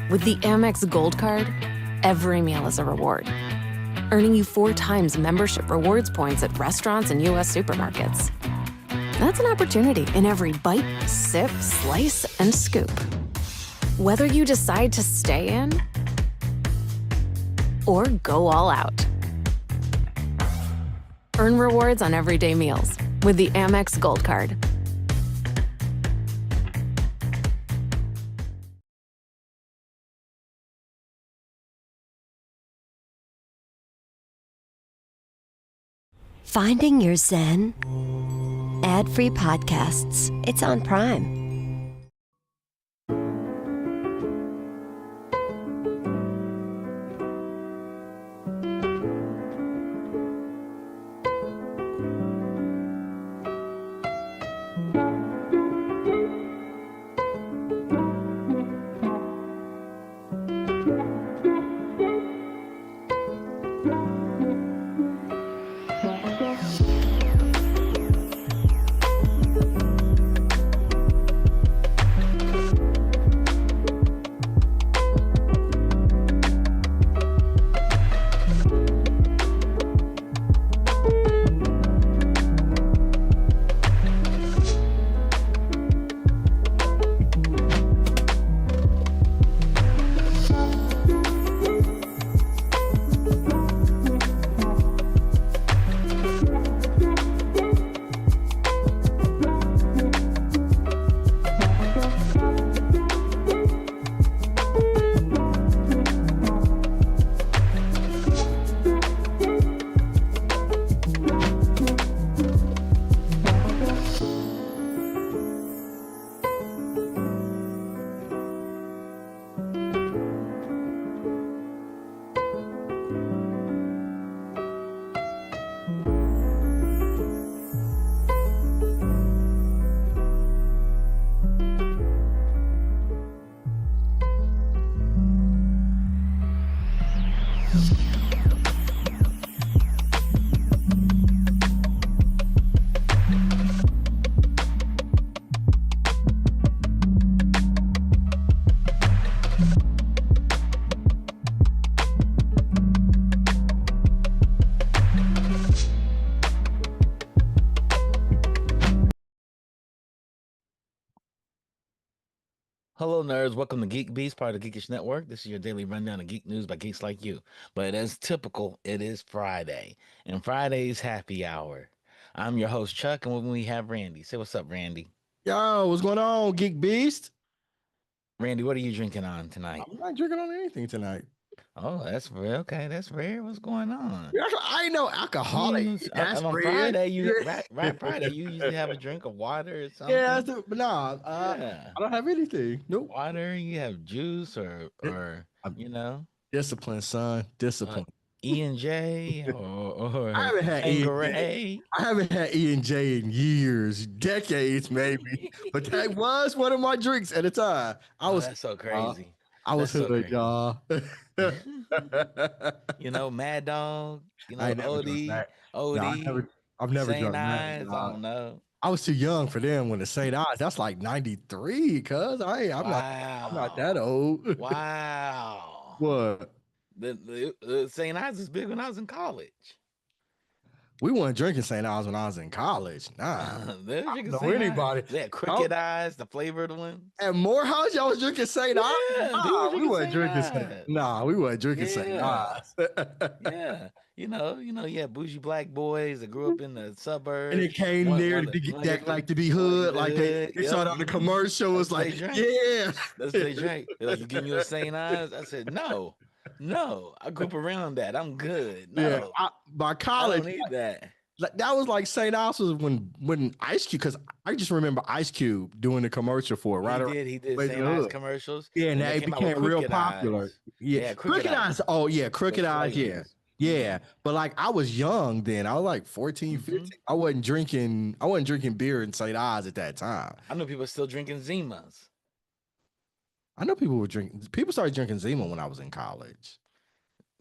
With the Amex Gold Card, every meal is a reward, earning you 4 times membership rewards points at restaurants and U.S. supermarkets. That's an opportunity in every bite, sip, slice, and scoop. Whether you decide to stay in or go all out. Earn rewards on everyday meals with the Amex Gold Card. Finding your Zen? Ad-free podcasts. It's on Prime. Hello, nerds. Welcome to GeekBeast, part of the Geekish Network. This is your daily rundown of geek news by geeks like you. But as typical, it is Friday, and Friday's happy hour. I'm your host, Chuck, and when we have Randy. Say what's up, Randy. Yo, what's going on, Geek Beast? Randy, what are you drinking on tonight? I'm not drinking on anything tonight. Oh, that's rare. Okay, that's rare. What's going on? I ain't no alcoholic. That's on rare. Friday, right Friday, you usually have a drink of water or something. Yeah, but nah, Yeah. I don't have anything. Nope. Water, you have juice or you know. Discipline, son. Discipline. E&J or I haven't had Tanqueray. I haven't had E&J in years, decades maybe. But that was one of my drinks at a time. That's so crazy. I was hood, y'all. You know, Mad Dog, you know, I never OD, No, I've never St. drunk Ives, Mad I Dog. don't know. I was too young for them when the St. Ives. That's like 93, cuz I'm not that old. Wow. What? The St. Ives was big when I was in college. We weren't drinking St. Ives when I was in college. Nah. They were I drinking don't know St. anybody. Ives. They had Cricket Eyes, the flavored ones. At Morehouse, y'all was drinking St. Ives? Yeah, Nah, we weren't drinking Ives. we weren't drinking St. Yeah. Ives. Yeah. You know, you had bougie black boys that grew up in the suburbs. And it came there to be hood. Like they saw it on the commercial. Was like, yeah. That's what they drank. They're like, you give me your St. Ives? I said, no. I grew up around that. I'm good. No. Yeah, by college, I don't need that. That was like St. Ives was when Ice Cube, because I just remember Ice Cube doing the commercial for it. He did St. Ives commercials. Yeah, and it became real popular. Yeah, Crooked Eyes. Oh yeah, Crooked Eyes. Yeah. Yeah, but like I was young then. I was like 14, 15. I wasn't drinking beer in St. Ives at that time. I know people still drinking Zimas. I know people started drinking Zima when I was in college.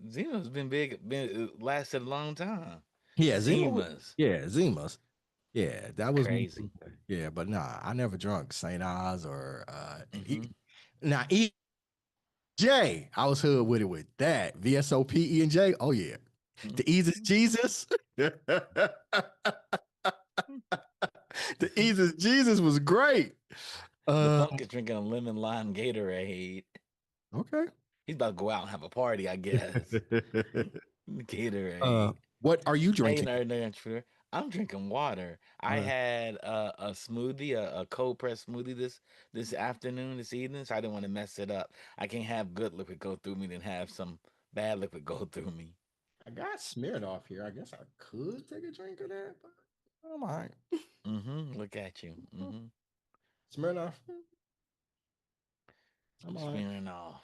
Zima's been lasted a long time. Yeah, Zimas. Zimas. Yeah, that was crazy. Yeah, but nah, I never drunk St. Ives or J. I was hood with it with that. VSOP, E and J. Oh yeah. The Eases Jesus. The Eases Jesus was great. The Funk is drinking a lemon lime Gatorade. Okay. He's about to go out and have a party, I guess. Gatorade. What are you drinking? Hey, I'm drinking water. I had a smoothie, a cold pressed smoothie this afternoon, this evening. So I didn't want to mess it up. I can't have good liquid go through me, then have some bad liquid go through me. I got Smirnoff here. I guess I could take a drink of that, but I'm all right. Look at you. Smirnoff. I'm Smirnoff.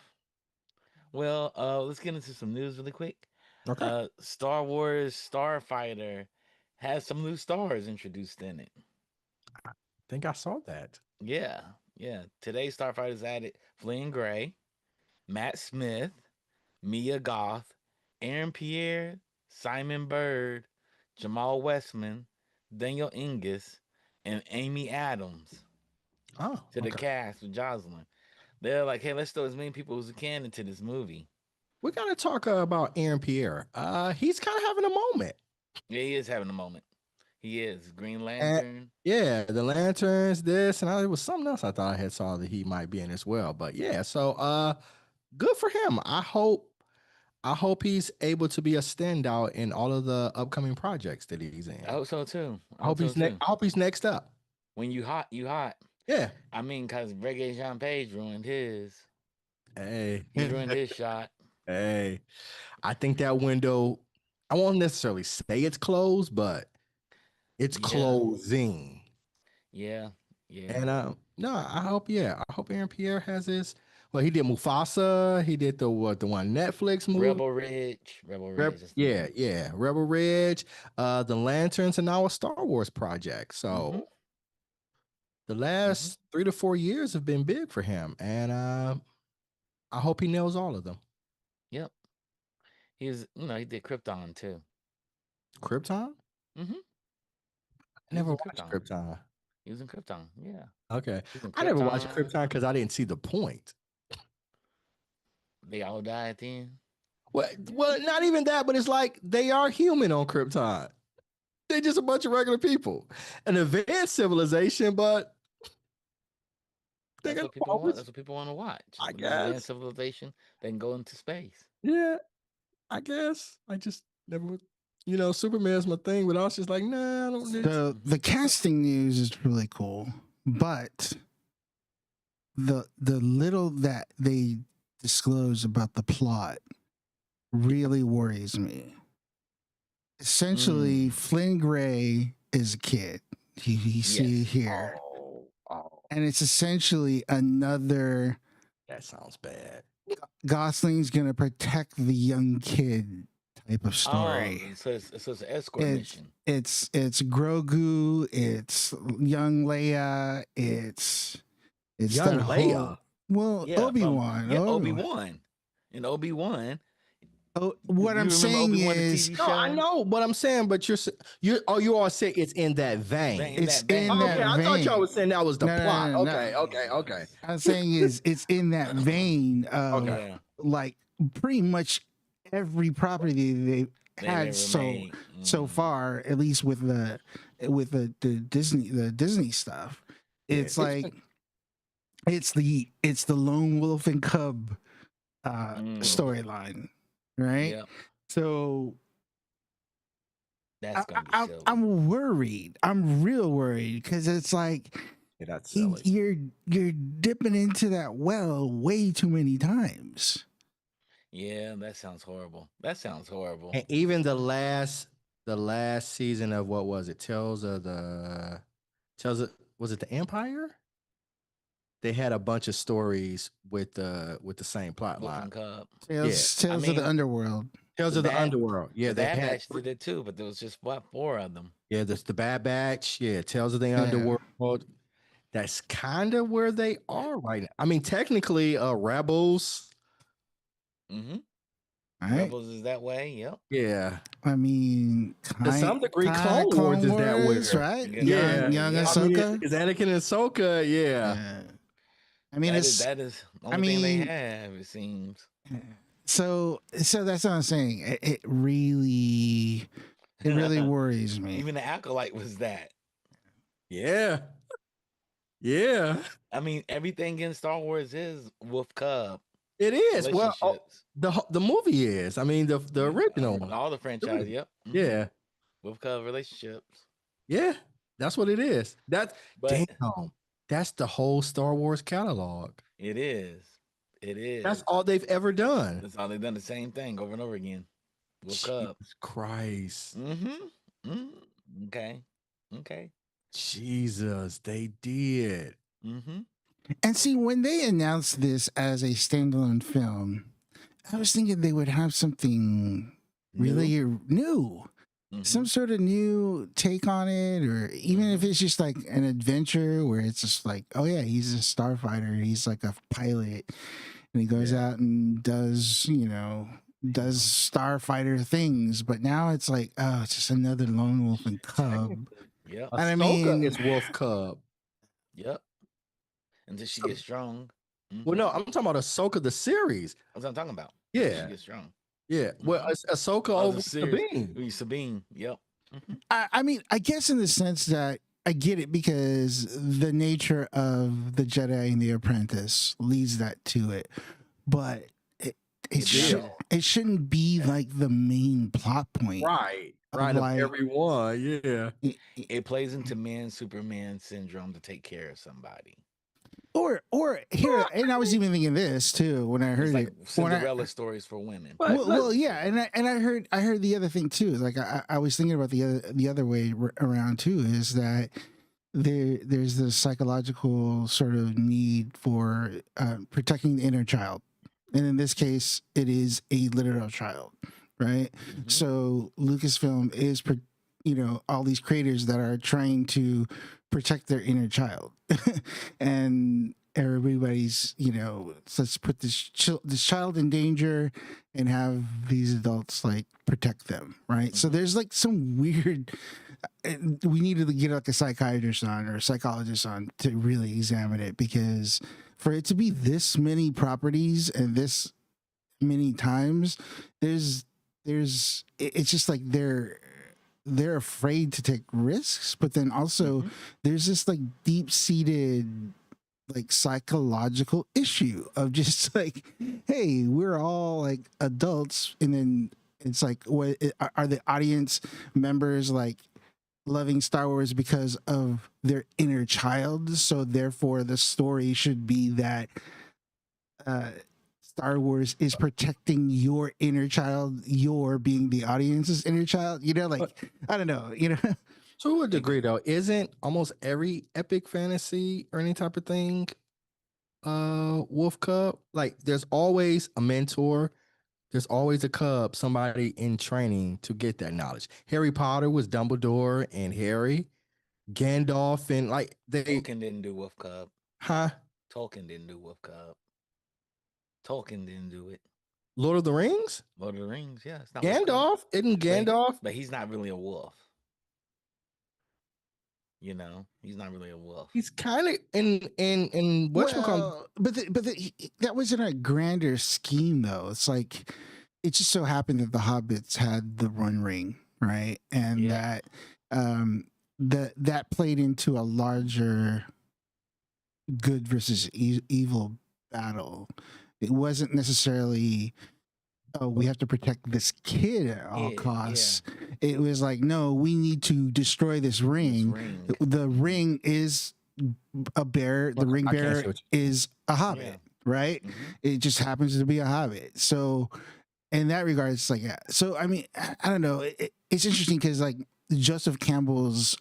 Well, let's get into some news really quick. Okay. Star Wars Starfighter has some new stars introduced in it. I think I saw that. Yeah. Today, Starfighter's added Flynn Gray, Matt Smith, Mia Goth, Aaron Pierre, Simon Bird, Jamal Westman, Daniel Ingus, and Amy Adams. To the cast with Jocelyn. They're like, hey, let's throw as many people as we can into this movie. We gotta talk about Aaron Pierre. He's kind of having a moment. Yeah, he is having a moment. He is. Green Lantern. The Lanterns, this, and it was something else I thought I had saw that he might be in as well. But yeah, so good for him. I hope he's able to be a standout in all of the upcoming projects that he's in. I hope so too. I hope he's next up. When you hot, you hot. Yeah. I mean, because Reggae Jean Page ruined his. Hey. He ruined his shot. Hey. I think that window, I won't necessarily say it's closed, but it's closing. Yeah. And no, I hope Aaron Pierre has his. Well, he did Mufasa. He did the one Netflix movie, Rebel Ridge. Rebel Ridge. The Lanterns, and now a Star Wars project. So the last 3 to 4 years have been big for him, and I hope he nails all of them. Yep. He did Krypton too. Krypton? I never watched Krypton. He was in Krypton, yeah. Okay. I never watched Krypton because I didn't see the point. They all die at the end? Well, not even that, but it's like they are human on Krypton. They're just a bunch of regular people. An advanced civilization, but that's what people want. That's what people want to watch. I guess. Advanced civilization, they can go into space. Yeah, I guess. I just never, Superman's my thing, but I was just like, nah, I don't need So the casting news is really cool, but the little that they disclose about the plot really worries me. Essentially, Flynn Gray is a kid. You see here. And it's essentially another. That sounds bad. Gosling's gonna protect the young kid type of story. So it's an escort mission. It's Grogu. It's young Leia. It's young Leia. Obi-Wan. Obi-Wan. In Obi-Wan. Oh, what I'm saying is, no, I know what I'm saying, but you all say it's in that vein. It's in that vein. I thought y'all was saying that was the plot. Okay. I'm saying is it's in that vein of like pretty much every property they've had so far, at least with the Disney stuff. It's like it's the lone wolf and cub storyline. Right. Yep. So that's gonna be silly. I'm worried. I'm real worried because it's like that's silly. You're dipping into that well way too many times. Yeah, that sounds horrible. And even the last season of what was it? Was it the Empire? They had a bunch of stories with the same plot line. Tales of the Underworld. Tales of the Underworld. Yeah, the Bad Batch did it too, but there was just 4 of them. Yeah, there's the Bad Batch. Yeah, Tales of the Underworld. That's kind of where they are right now. I mean, technically, Rebels. Rebels is that way. Yep. Yeah. I mean, to some degree, Clone Wars is that way, right? Yeah. Young Ahsoka. Is Anakin and Ahsoka? Yeah. I mean, that is the only thing they have, it seems. So that's what I'm saying. It really worries me. Even the Acolyte was that. Yeah. Yeah. I mean, everything in Star Wars is Wolf Cub. It is. Well, the movie is. I mean, the original one. All the franchise, yep. Mm-hmm. Yeah. Wolf Cub relationships. Yeah. That's what it is. Damn. That's the whole Star Wars catalog. It is. It is. That's all they've ever done. That's all they've done, the same thing over and over again. Wolf Cub. Jesus Christ. Okay. Jesus, they did. And see, when they announced this as a standalone film, I was thinking they would have something really new. Some sort of new take on it, or even if it's just like an adventure where it's just like, oh yeah, he's a starfighter, he's like a pilot, and he goes out and does starfighter things. But now it's like, oh, it's just another lone wolf and cub. Yeah, and I mean, it's wolf cub. Yep. Until she gets strong. Well, no, I'm talking about Ahsoka the series. That's what I'm talking about. Yeah, she gets strong. Yeah, well, Ahsoka over Sabine. Sabine, yep. I mean, I guess in the sense that I get it, because the nature of the Jedi and the Apprentice leads that to it, but it shouldn't be like the main plot point, right? Of everyone, yeah. It plays into Superman syndrome to take care of somebody. Or here, and I was even thinking this too when I heard it. Cinderella stories for women. Well, yeah, and I heard the other thing too. Like I was thinking about the other way around too, is that there's this psychological sort of need for protecting the inner child, and in this case, it is a literal child, right? So Lucasfilm is, all these creators that are trying to protect their inner child, and everybody's, let's put this child in danger and have these adults like protect them, right? So there's like some weird. We needed to get like a psychiatrist on or a psychologist on to really examine it, because for it to be this many properties and this many times, it's just like they're afraid to take risks, but then also there's this like deep-seated like psychological issue of just like, hey, we're all like adults, and then it's like, what are the audience members like loving Star Wars because of their inner child? So therefore the story should be that Star Wars is protecting your inner child, your being the audience's inner child, like, I don't know, To a degree though, isn't almost every epic fantasy or any type of thing wolf cub? Like there's always a mentor, there's always a cub, somebody in training to get that knowledge. Harry Potter was Dumbledore and Harry. Gandalf and like Tolkien didn't do wolf cub. Huh? Tolkien didn't do wolf cub. Tolkien didn't do it. Lord of the Rings? Lord of the Rings, yeah. It's not Gandalf? Isn't Gandalf? But he's not really a wolf. He's not really a wolf. He's kind of in what you call. But that was in a grander scheme, though. It's like it just so happened that the hobbits had the One Ring, right? And that played into a larger good versus evil battle. It wasn't necessarily, oh, we have to protect this kid at all costs. Yeah. It was like, no, we need to destroy this ring. The ring is a bear. The ring bearer is a hobbit, right? It just happens to be a hobbit. So in that regard, it's like, so I mean, I don't know. It's interesting because like Joseph Campbell's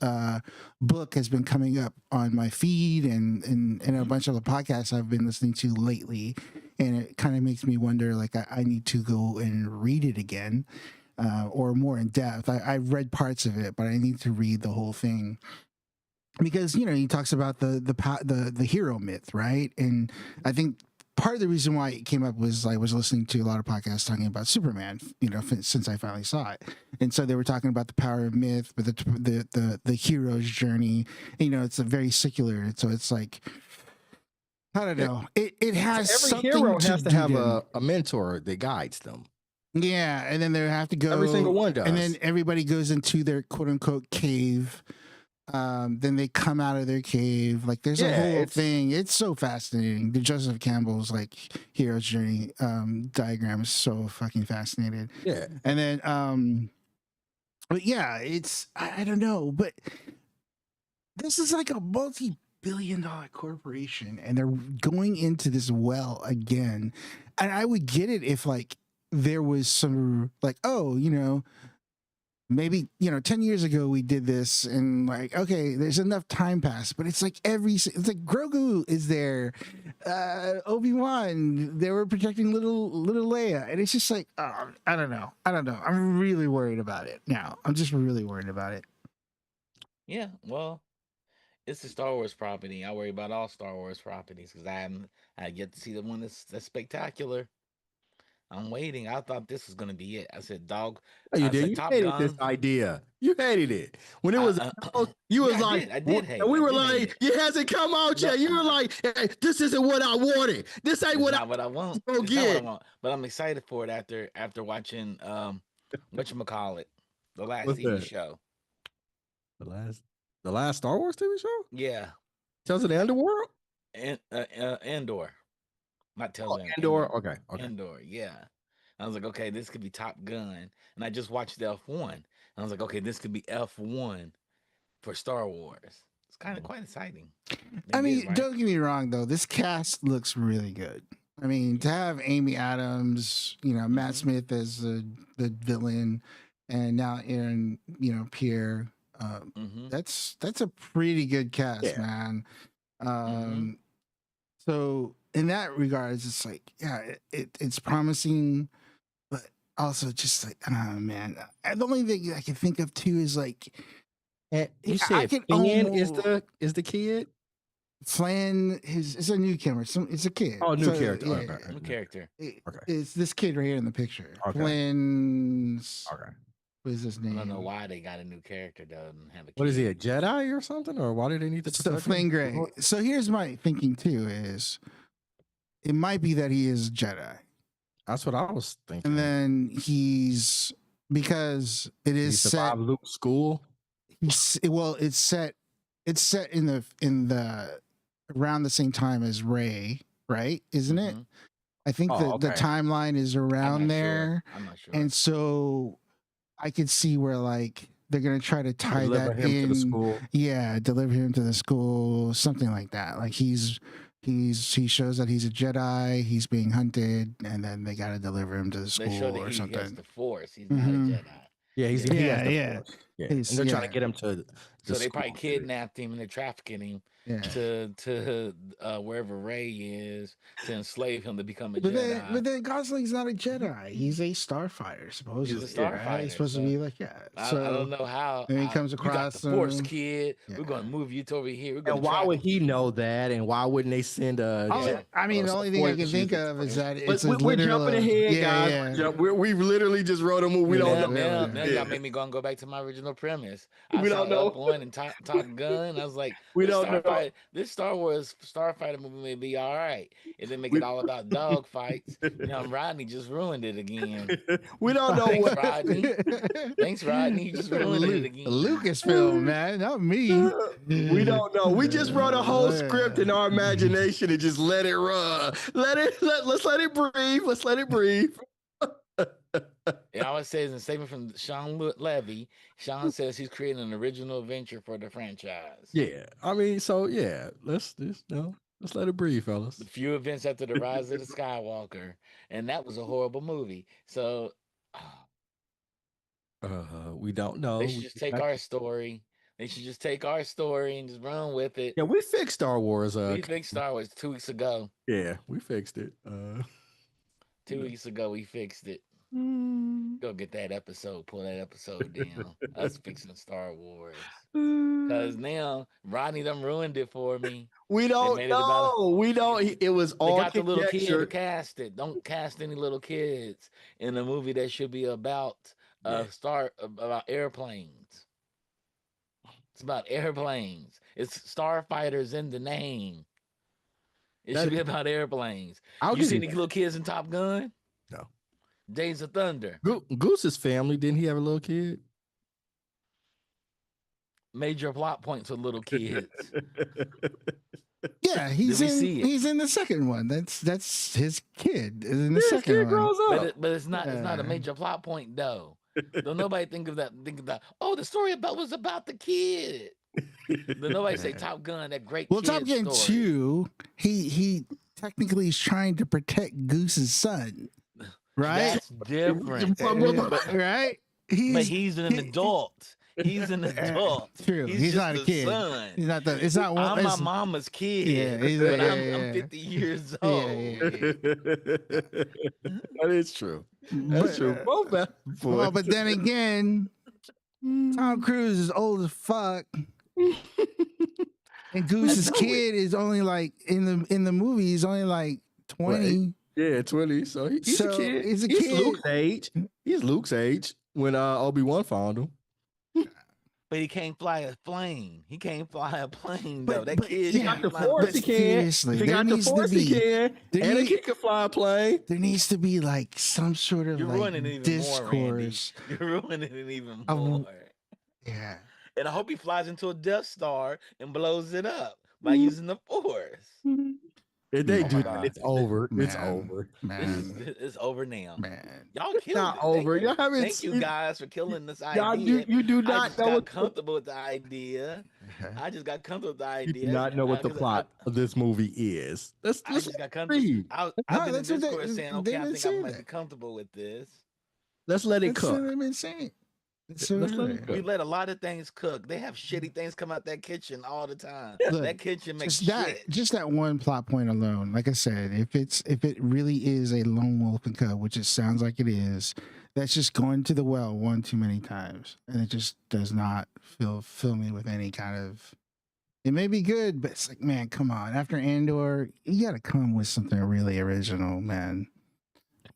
book has been coming up on my feed and a bunch of the podcasts I've been listening to lately, and it kind of makes me wonder, like, I need to go and read it again, or more in depth. I've read parts of it, but I need to read the whole thing, because he talks about the hero myth, right? And I think part of the reason why it came up was I was listening to a lot of podcasts talking about Superman, since I finally saw it. And so they were talking about the power of myth, but the hero's journey, it's a very secular. So it's like, I don't know. It has every something hero has to have them. a mentor that guides them. Yeah, and then they have to go. Every single one does. And then everybody goes into their quote unquote cave. Then they come out of their cave. Like there's a whole thing. It's so fascinating. The Joseph Campbell's like hero's journey diagram is so fucking fascinating. Yeah. And then but yeah, it's I don't know, but this is like a multi-billion-dollar corporation, and they're going into this well again. And I would get it if like there was some like, oh, maybe 10 years ago we did this, and like, okay, there's enough time passed, but it's like it's like Grogu is there, Obi-Wan, they were protecting little Leia, and it's just like, oh, I don't know, I'm really worried about it now. I'm just really worried about it. Yeah, well, it's a Star Wars property. I worry about all Star Wars properties because I get to see the one that's spectacular. I'm waiting. I thought this was gonna be it. I said, "Dog." You I did. said, You "Top hated Gun." this idea. You hated it when it was. You was like, I did hate. And we I were did hate like, it hasn't come out yet. You were like, hey, this isn't what I wanted. This ain't what I want. Go It's get. not what I want. But I'm excited for it after watching whatchamacallit, the last TV show. The last Star Wars TV show? Yeah. Tales of the Underworld? Andor. Not Tales of Andor. Okay. Andor, yeah. I was like, okay, this could be Top Gun. And I just watched the F1. And I was like, okay, this could be F1 for Star Wars. It's kind of quite exciting. Don't get me wrong, though. This cast looks really good. I mean, to have Amy Adams, Matt Smith as the villain, and now Aaron, Pierre, that's a pretty good cast, man. So in that regards, it's like, yeah, it's promising, but also just like, man. The only thing I can think of too is like, you said Finn is the kid. Flan it's a newcomer. It's a kid. Oh, new character. Yeah, Okay. New character. It's this kid right here in the picture. Okay. Flynn's. Okay. What is his name? I don't know why they got a new character though. And have a kid. What is he, a Jedi or something? Or why do they need to protect Flynn Gray? So here's my thinking too: is it might be that he is Jedi. That's what I was thinking. And then because it is set Luke's school. It's set in the around the same time as Rey, right? Isn't it? I think the timeline is around there. I'm not sure. And so I could see where like they're gonna try to tie that in. To the school. Yeah, deliver him to the school, something like that. Like he shows that he's a Jedi, he's being hunted, and then they gotta deliver him to the school or something. He has the Force. He's not a Jedi. Yeah, he has the Force. Yeah. And they're trying to get him to so they probably kidnapped him and they're trafficking him to wherever Rey is to enslave him to become a Jedi. But then Gosling's not a Jedi. He's a starfighter, supposedly. He's a starfighter. Right? He's supposed to be like, So I don't know how. Then he comes across you got the Force, kid. Yeah. We're going to move you to over here. And why would he know that? And why wouldn't they send a... I mean, the only thing I can think of is that it's we're jumping ahead, guys. Yeah. We literally just wrote a movie. We don't know. Now y'all made me go back to my original premise. We don't know. F1 and Top Gun. I was like, we don't know. This Star Wars Starfighter movie may be all right. And then make it all about dog fights. Rodney just ruined it again. We don't know. Thanks, Rodney. Thanks, Rodney. You just ruined it again. Lucasfilm, man, not me. We don't know. We just wrote a whole script in our imagination and just let it run. Let's let it breathe. Let's let it breathe. It always says in a statement from Sean Levy, Sean says he's creating an original adventure for the franchise. Yeah, I mean, so yeah, let's let it breathe, fellas. A few events after the rise of the Skywalker, and that was a horrible movie. So, we don't know. They should just take our story. They should just take our story and just run with it. Yeah, we fixed Star Wars. We fixed Star Wars 2 weeks ago. Yeah, we fixed it. 2 weeks ago, we fixed it. Go get that episode. Pull that episode down. Us fixing Star Wars. Because now Rodney done ruined it for me. We don't know. We don't. It was all. They got the little kid to cast it. Don't cast any little kids in a movie that should be about about airplanes. It's about airplanes. It's starfighters in the name. It should be about airplanes. You seen the little kids in Top Gun? No. Days of Thunder. Goose's family, didn't he have a little kid? Major plot points with little kids. Yeah, he's in the second one. That's his kid in the second one. Grows up. But it's not a major plot point though. Don't nobody think of that. The story was about the kid. Don't nobody say Top Gun, that great. Well, Top Gun 2, he technically is trying to protect Goose's son, right? That's different, right? But he's an adult. He's an adult. True. He's not a kid. Son. He's not the. It's not one. I'm my mama's kid. Yeah, but I'm 50 years old. That is true. That's true. Well, but then again, Tom Cruise is old as fuck. And Goose's kid is only like in the movie. He's only like 20. Yeah, 20. So he's a kid. He's a kid. He's Luke's age. He's Luke's age when Obi-Wan found him. But he can't fly a plane. He can't fly a plane though. That kid. He got the Force. He can. He got the Force. He can. And a kid can fly a plane. There needs to be like some sort of discourse. You're ruining it even more. Yeah. And I hope he flies into a Death Star and blows it up by using the Force. If they do that, it's over. Man, it's over. Man. It's over now. Man. Y'all killed not it. over. Thank you guys for killing this idea. You do not I just know got what comfortable with the idea. I just got comfortable with the idea. You do not know what the plot of this movie is. I just got comfortable. I've been in Discord saying, okay, I think I might be comfortable with this. Let's let it cook. That's what I've been saying. We let a lot of things cook. They have shitty things come out that kitchen all the time. Look, that kitchen makes just that one plot point alone. Like I said, if it really is a lone wolf and cub, which it sounds like it is, that's just going to the well one too many times, and it just does not fill me with any kind of. It may be good, but it's like, man, come on. After Andor, you got to come with something really original, man.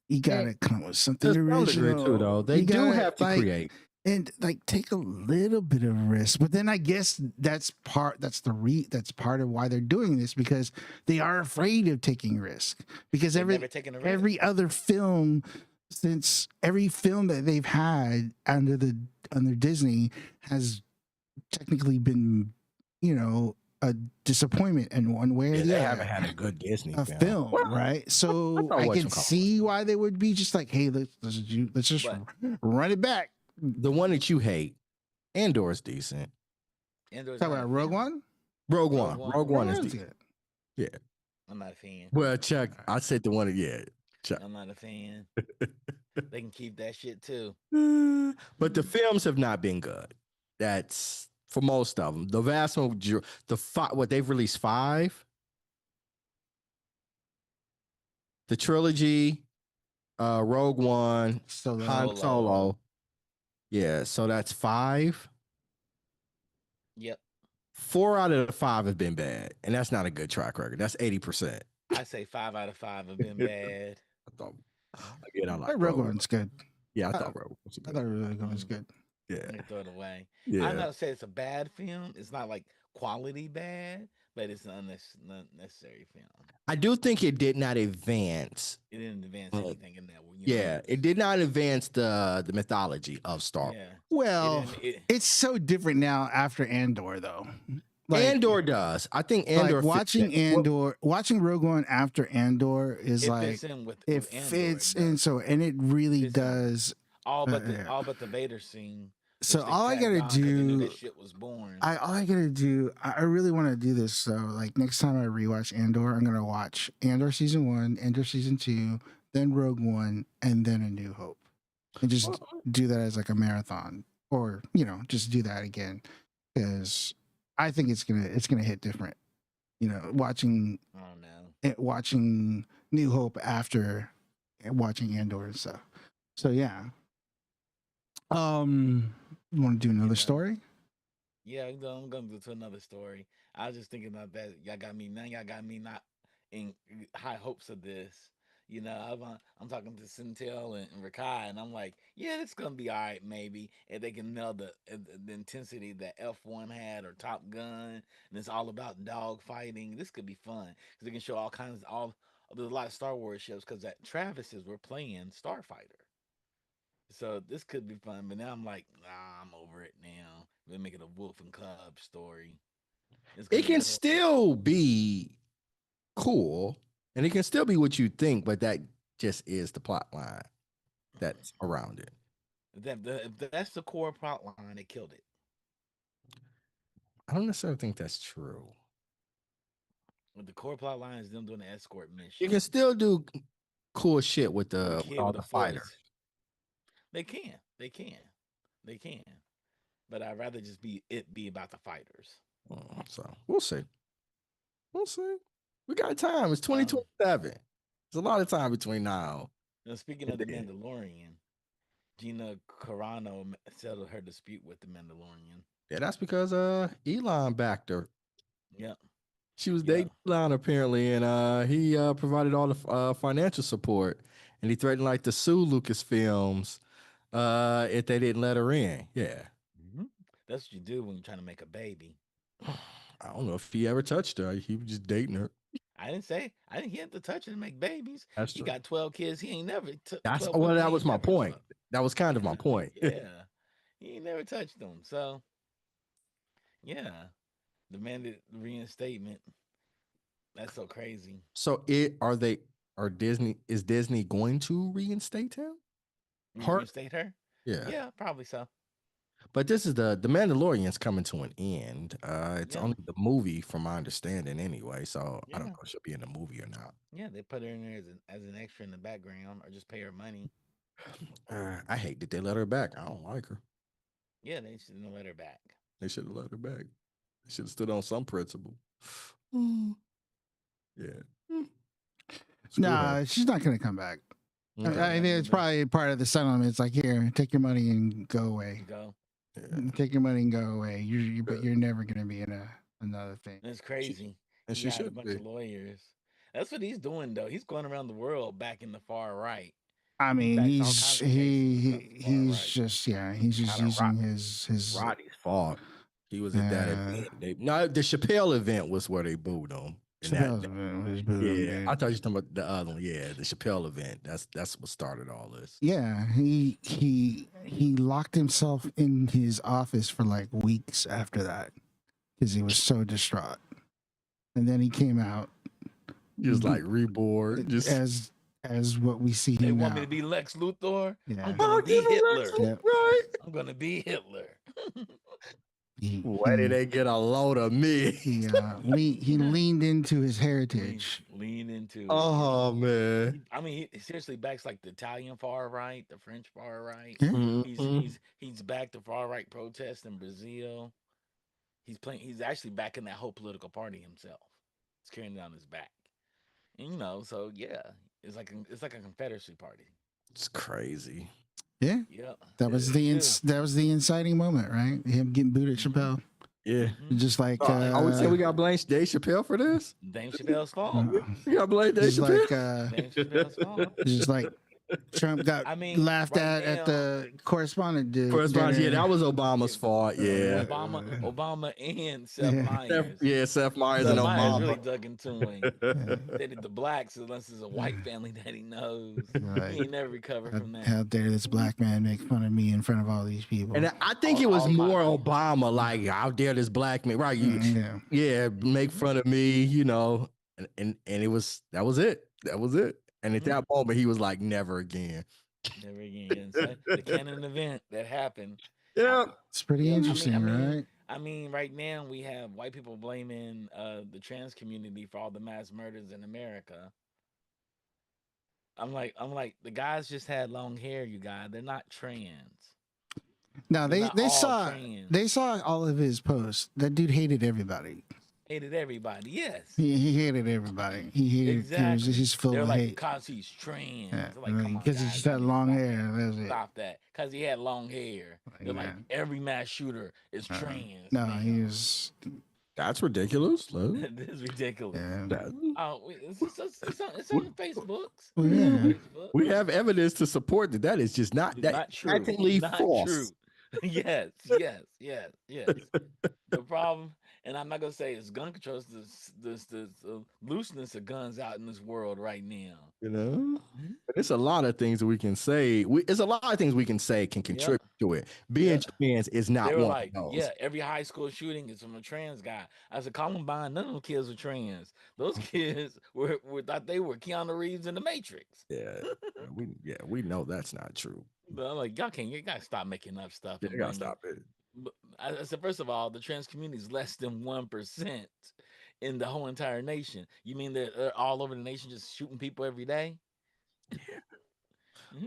You got to come with something original too, though. They do have to create. And like take a little bit of risk, but then I guess that's part of why they're doing this, because they are afraid of taking risk. Because every other film, since every film that they've had under Disney has technically been, a disappointment in one way or the other. They haven't had a good Disney film, right? So I can see why they would be just like, hey, let's just run it back. The one that you hate, Andor's decent. Andor's talking about Rogue One? Rogue One is decent. Yeah. I'm not a fan. Well, Chuck, I said the one, Chuck. I'm not a fan. They can keep that shit too. But the films have not been good. That's for most of them. The vast majority, they've released 5. The trilogy, Rogue One, Han Solo. Yeah, so that's 5. Yep. 4 out of the 5 have been bad, and that's not a good track record. That's 80%. I say 5 out of 5 have been bad. I like Rogue One's good. Yeah, I thought Rogue was good. I thought Rogue One was good. Yeah. They throw it away. Yeah. I'm not gonna say it's a bad film. It's not like quality bad, but it's an unnecessary film. I do think it did not advance. It didn't advance anything in that. It did not advance the mythology of Star Wars. Yeah. Well, it's so different now after Andor, though. Andor does. I think Andor watching Rogue One after Andor is it fits in so, and it really does. All but the Vader scene. So all I gotta do, that shit was born. I really want to do this. So like next time I rewatch Andor, I'm gonna watch Andor season 1, Andor season 2, then Rogue One, and then A New Hope, and just do that as like a marathon, or just do that again, because I think it's gonna hit different. Watching New Hope after watching Andor and stuff. So yeah. You want to do another story? Yeah, I'm gonna do another story. I was just thinking about that. Y'all got me not in high hopes of this. I'm talking to Centel and Rakai, and I'm like, yeah, it's gonna be all right, maybe, if they can nail the intensity that F1 had or Top Gun, and it's all about dog fighting. This could be fun because they can show all kinds. There's a lot of Star Wars shows because at Travis's we're playing Starfighter, so this could be fun. But now I'm like, nah, I'm over it now. We're making a Wolf and Cub story. It can still be cool, and it can still be what you think, but that just is the plot line that's around it. If that's the core plot line, they killed it. I don't necessarily think that's true. With the core plot line is them doing the escort mission. You can still do cool shit with all the fighters. They can. But I'd rather just be about the fighters. So we'll see. We got time. It's 2027. There's a lot of time between now. Now, speaking of the Mandalorian, Gina Carano settled her dispute with the Mandalorian. Yeah, that's because Elon backed her. Yep. She was dating Elon apparently, and he provided all the financial support, and he threatened like to sue Lucasfilms if they didn't let her in. Yeah. Mm-hmm. That's what you do when you're trying to make a baby. I don't know if he ever touched her. He was just dating her. I didn't he had to touch her to make babies. That's he true. got 12 kids. He ain't never that was my point. That was kind of my point. Yeah. He ain't never touched them. So yeah. Demanded reinstatement. That's so crazy. So is Disney going to reinstate him? Reinstate her? Yeah. Yeah, probably so. But this is the Mandalorian's coming to an end. It's only the movie, from my understanding, anyway. So I don't know if she'll be in the movie or not. Yeah, they put her in there as an extra in the background, or just pay her money. I hate that they let her back. I don't like her. Yeah, they shouldn't have let her back. They should have let her back. They should have stood on some principle. Yeah. Nah, she's not gonna come back. Okay. I mean, it's probably part of the settlement. It's like, here, take your money and go away. Take your money and go away. But you're never gonna be in another thing. It's crazy. And she should a bunch of lawyers. That's what he's doing, though. He's going around the world back in the far right. I mean, he's just using his Roddy's fault. He was at that event. No, the Chappelle event was where they booed him. Chappelle's event was booed him. I thought you were talking about the other one. Yeah, the Chappelle event. That's what started all this. Yeah, he locked himself in his office for like weeks after that because he was so distraught, and then he came out. He was like reborn, just as what we see him now. They want me to be Lex Luthor. Yeah. I'm gonna be Hitler. Yep. Right. I'm gonna be Hitler. Why did they get a load of me? He leaned into his heritage. Leaned into it. Oh man. I mean, he seriously backs like the Italian far right, the French far right. Yeah. Mm-hmm. He's backed the far right protests in Brazil. He's actually backing that whole political party himself. He's carrying it on his back. And so yeah, it's like a Confederacy party. It's crazy. Yeah. Yeah. That was the inciting moment, right? Him getting booed at Chappelle. Yeah. Just like I would say we got to blame Dave Chappelle for this. Dave Chappelle's fault. We got to blame Dave Chappelle. Dave Chappelle's fault. Just like Trump got laughed at the correspondent dude. Yeah, that was Obama's fault. Yeah. Obama and Seth Meyers. Seth Meyers Seth and Meyers Obama really dug into him. They did the blacks unless it's a white family that he knows. Right. He ain't never recovered from that. How dare this black man make fun of me in front of all these people? And I think it was more Obama, like, how dare this black man, right? Make fun of me, and that was it. And at that moment, he was like, never again. Never again. So the canon event that happened. Yeah. It's pretty interesting, right? I mean, right now we have white people blaming the trans community for all the mass murders in America. I'm like, the guys just had long hair, you guys. They're not trans. No, they saw all of his posts. That dude hated everybody. Hated everybody, yes. He hated everybody. He hated exactly. He's full of hate. Because he's trans. Yeah. Because he just had long hair. That's it. Stop that. Because he had long hair. They're like, every mass shooter is trans. No, he was That's ridiculous. It is ridiculous. Yeah. It's on Facebook. Well, yeah. We have evidence to support that. That is just not that. Not true. Patently Not false. true. Yes. The problem, and I'm not gonna say it's gun control. It's this looseness of guns out in this world right now. You know, but it's a lot of things that we can say. It's a lot of things we can say can contribute to it. Being trans is not They were one like, of those. yeah, every high school shooting is from a trans guy. I said, Columbine, none of them kids were trans. Those kids were thought they were Keanu Reeves in the Matrix. We know that's not true. But I'm like, you gotta stop making up stuff. You gotta stop it. But I said, first of all, the trans community is less than 1% in the whole entire nation. You mean that they're all over the nation just shooting people every day? Yeah.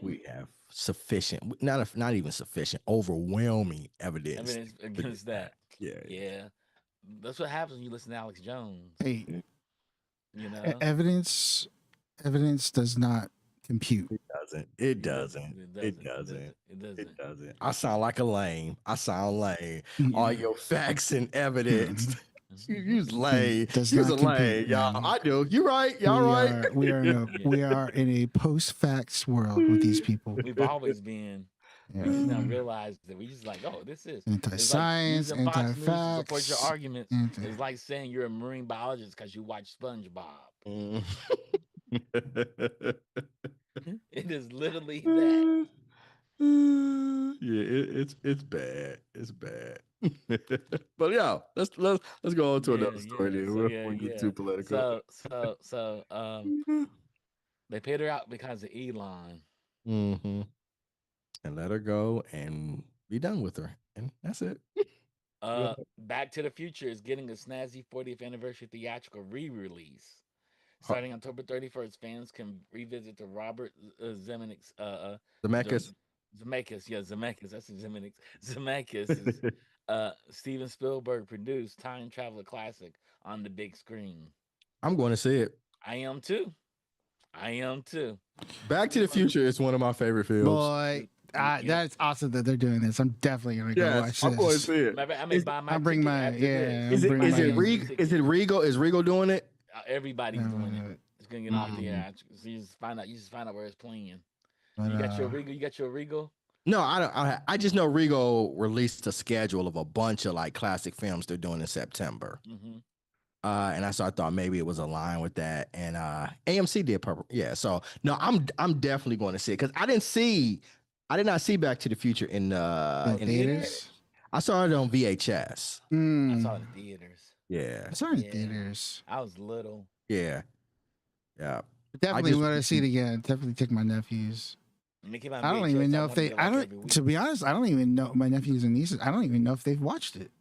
We have sufficient, not even sufficient, overwhelming evidence against that. Yeah. That's what happens when you listen to Alex Jones. Hey, you know, evidence does not compute. It doesn't. I sound like a lame. All your facts and evidence. You's lame. You's a lame, y'all. I do. You right. Y'all right. We are in a post-facts world with these people. We've always been. We just now realize that we just like, oh, this is anti-science, like anti-facts. Support your arguments. It's like saying you're a marine biologist because you watch SpongeBob. It is literally that. It's bad. It's bad. But yeah, let's go on to another story. We get too political. So they paid her out because of Elon. Mm-hmm. And let her go and be done with her, and that's it. Back to the Future is getting a snazzy 40th anniversary theatrical re-release. Starting October 31st, fans can revisit the Robert Zemeckis. Zemeckis. That's Zemeckis. Zemeckis is Steven Spielberg produced time traveler classic on the big screen. I'm going to see it. I am too. Back to the Future is one of my favorite films. Boy, that's awesome that they're doing this. I'm definitely going to go watch this. I'm going to see it. I may buy my I'll bring my Is it Regal? Is Regal doing it? Everybody's doing it. It's gonna get off the air. So you just find out where it's playing. You got your Regal. You got your Regal. No, I don't. I just know Regal released a schedule of a bunch of like classic films they're doing in September. Mm-hmm. And I thought maybe it was aligned with that. And AMC did purple. Yeah. So no, I'm definitely going to see it because I did not see Back to the Future in theaters. I saw it on VHS. I saw it in theaters. Yeah. I saw it in theaters. I was little. Yeah. Definitely want to see it again. Definitely take my nephews. I don't even know if they. To be honest, I don't even know my nephews and nieces. I don't even know if they've watched it.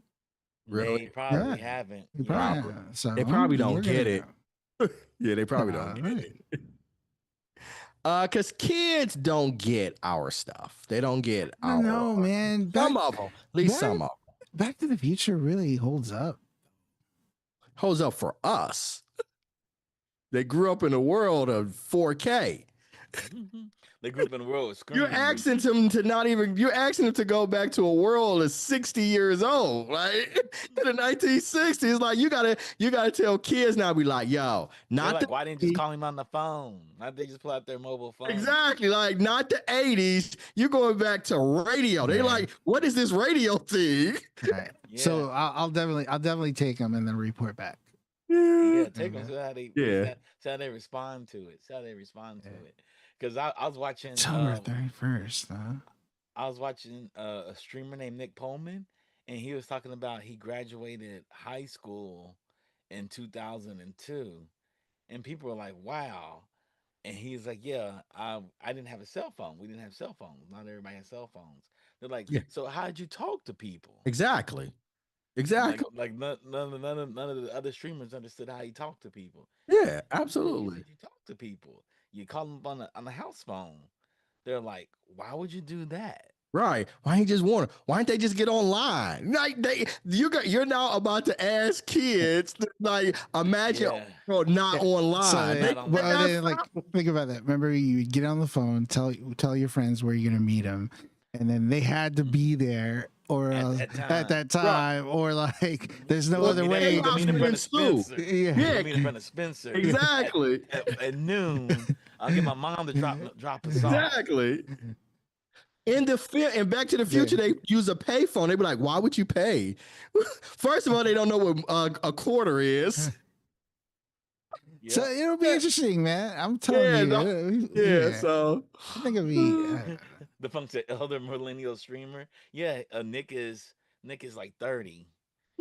Really? They probably haven't. They probably, they probably don't get it. Yeah, they probably don't get it. Because kids don't get our stuff. They don't get our. No, man. Some of them. At least some of them. Back to the Future really holds up. Holds up for us. They grew up in a world of 4K. They grew up in a world of screens. You're asking them to go back to a world that's 60 years old, right? In the 1960s, like you gotta tell kids now, be like, yo, why didn't you just call him on the phone? Why didn't they just pull out their mobile phone? Exactly, like not the 80s. You're going back to radio. They like, what is this radio thing? Right. Yeah. So I'll definitely take them and then report back. Yeah, take them. See how they respond to it. Because I was watching October 31st. I was watching a streamer named Nick Pullman, and he was talking about he graduated high school in 2002, and people were like, "Wow," and he's like, "Yeah, I didn't have a cell phone. We didn't have cell phones. Not everybody has cell phones." They're like, "So how did you talk to people?" Exactly. Like none of the other streamers understood how you talk to people. Yeah, absolutely. You talk to people. You call them on the house phone. They're like, why would you do that? Right. Why ain't they just get online? Like you're now about to ask kids to like imagine not online. So, think about that. Remember, you get on the phone, tell your friends where you're gonna meet them, and then they had to be there, or at that time, or like there's no other way. Meet in front of Spencer. Yeah. Meet in front of Spencer. Exactly. At noon, I'll get my mom to drop us off. Exactly. In the film and Back to the Future, they use a payphone. They be like, "Why would you pay?" First of all, they don't know what a quarter is. Yeah. So it'll be interesting, man. I'm telling you. So I think it'll be the function elder millennial streamer. Yeah, Nick is like 30.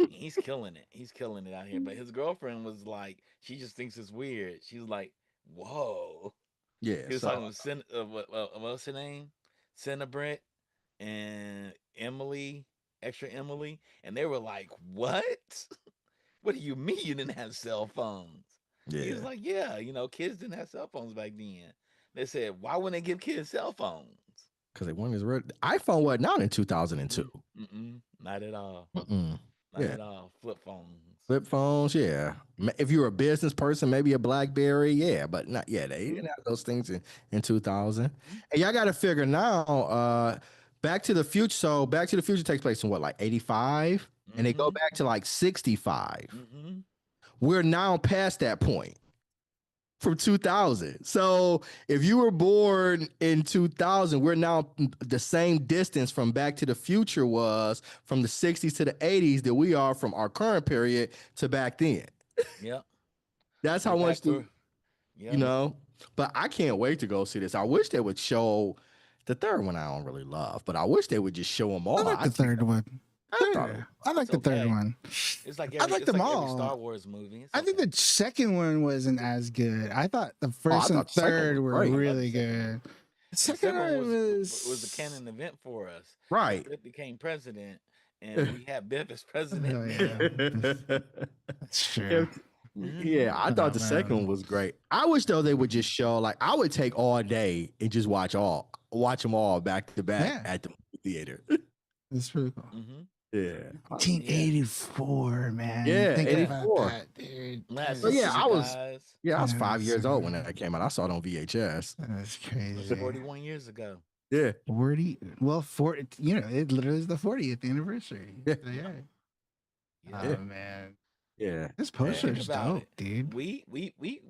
He's killing it. He's killing it out here. But his girlfriend was like, she just thinks it's weird. She's like, whoa. Yeah. He was talking with what's her name? Cinnabrit and Emily, extra Emily, and they were like, "What? What do you mean you didn't have cell phones?" Yeah. He was like, "Yeah, kids didn't have cell phones back then." They said, "Why wouldn't they give kids cell phones?" Because they wanted to. iPhone wasn't out in 2002. Not at all. Not at all. Flip phones. Yeah. If you're a business person, maybe a BlackBerry, yeah, but not yet. They didn't have those things in 2000. And y'all got to figure now. Back to the Future. So Back to the Future takes place in what, like 85, and they go back to like 65. We're now past that point from 2000. So if you were born in 2000, we're now the same distance from Back to the Future was from the 60s to the 80s that we are from our current period to back then. Yeah. That's how much but I can't wait to go see this. I wish they would show the third one. I don't really love, but I wish they would just show them all. I like the third one. I like the third one. It's like I like them all. Every Star Wars movie. I think the second one wasn't as good. I thought the first and third were really good. The second one was a canon event for us. Right. Biff became president, and we had Biff as president. That's true. Yeah, I thought the second one was great. I wish though they would just show, like, I would take all day and just watch them all back to back at the theater. That's pretty cool. Yeah. 1984, man. Yeah, Thinking 84. about that, dude. So I was 5 years old when that came out. I saw it on VHS. That's crazy. 41 years ago. Yeah. 40. Well, 40. It literally is the 40th anniversary. Yeah. Oh man. Yeah. This poster is dope, dude. We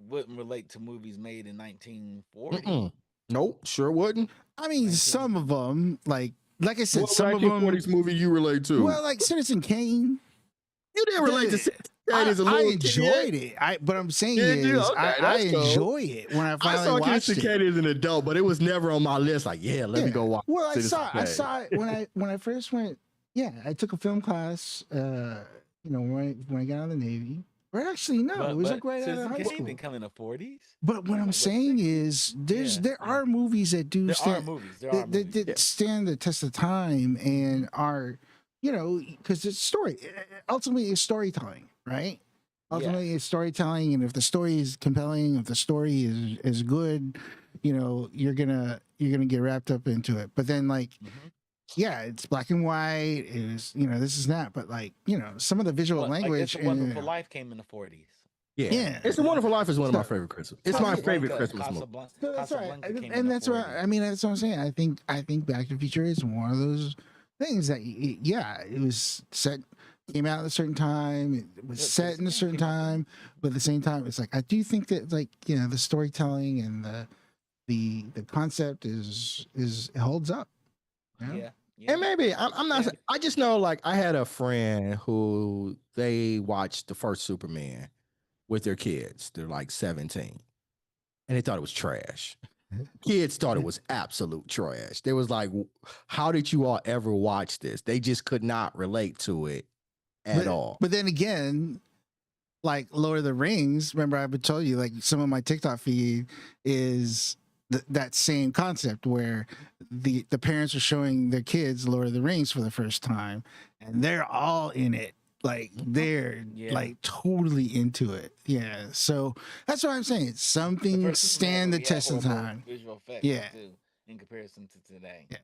wouldn't relate to movies made in 1940. Nope, sure wouldn't. I mean, some of them, like I said, some of them. 1940s movie you relate to? Well, like Citizen Kane. You didn't relate to Citizen Kane. I enjoyed it. But I'm saying I enjoy it when I finally watched it. I saw Citizen Kane as an adult, but it was never on my list. Like, let me go watch. Well, I saw it when I first went. Yeah, I took a film class. When I got out of the Navy. Or actually, no, it was like right out of high school. Didn't come in the 40s. But what I'm saying is, there are movies that do stand the test of time and are, because it's story. Ultimately, it's storytelling, right? Ultimately, it's storytelling, and if the story is compelling, if the story is good, you're gonna get wrapped up into it. But then, like. Yeah, it's black and white. Is this is that, but some of the visual language. It's a Wonderful Life came in the 40s. Yeah. It's a Wonderful Life is one of my favorite Christmas. It's my favorite Christmas movie. That's right, and that's what that's what I'm saying. I think Back to the Future is one of those things that it was set, came out at a certain time. It was set in a certain time, but at the same time, it's like I do think that the storytelling and the concept it holds up. Yeah. And maybe I'm not. I just know, like, I had a friend who they watched the first Superman with their kids. They're like 17, and they thought it was trash. Kids thought it was absolute trash. They was like, "How did you all ever watch this?" They just could not relate to it at all. But then again, like Lord of the Rings. Remember, I've been told you, like, some of my TikTok feed is. That same concept where the parents are showing their kids Lord of the Rings for the first time, and they're all in it, like they're like totally into it. Yeah, so that's what I'm saying. Something stand the test of time. Visual effects, too, in comparison to today. Yeah,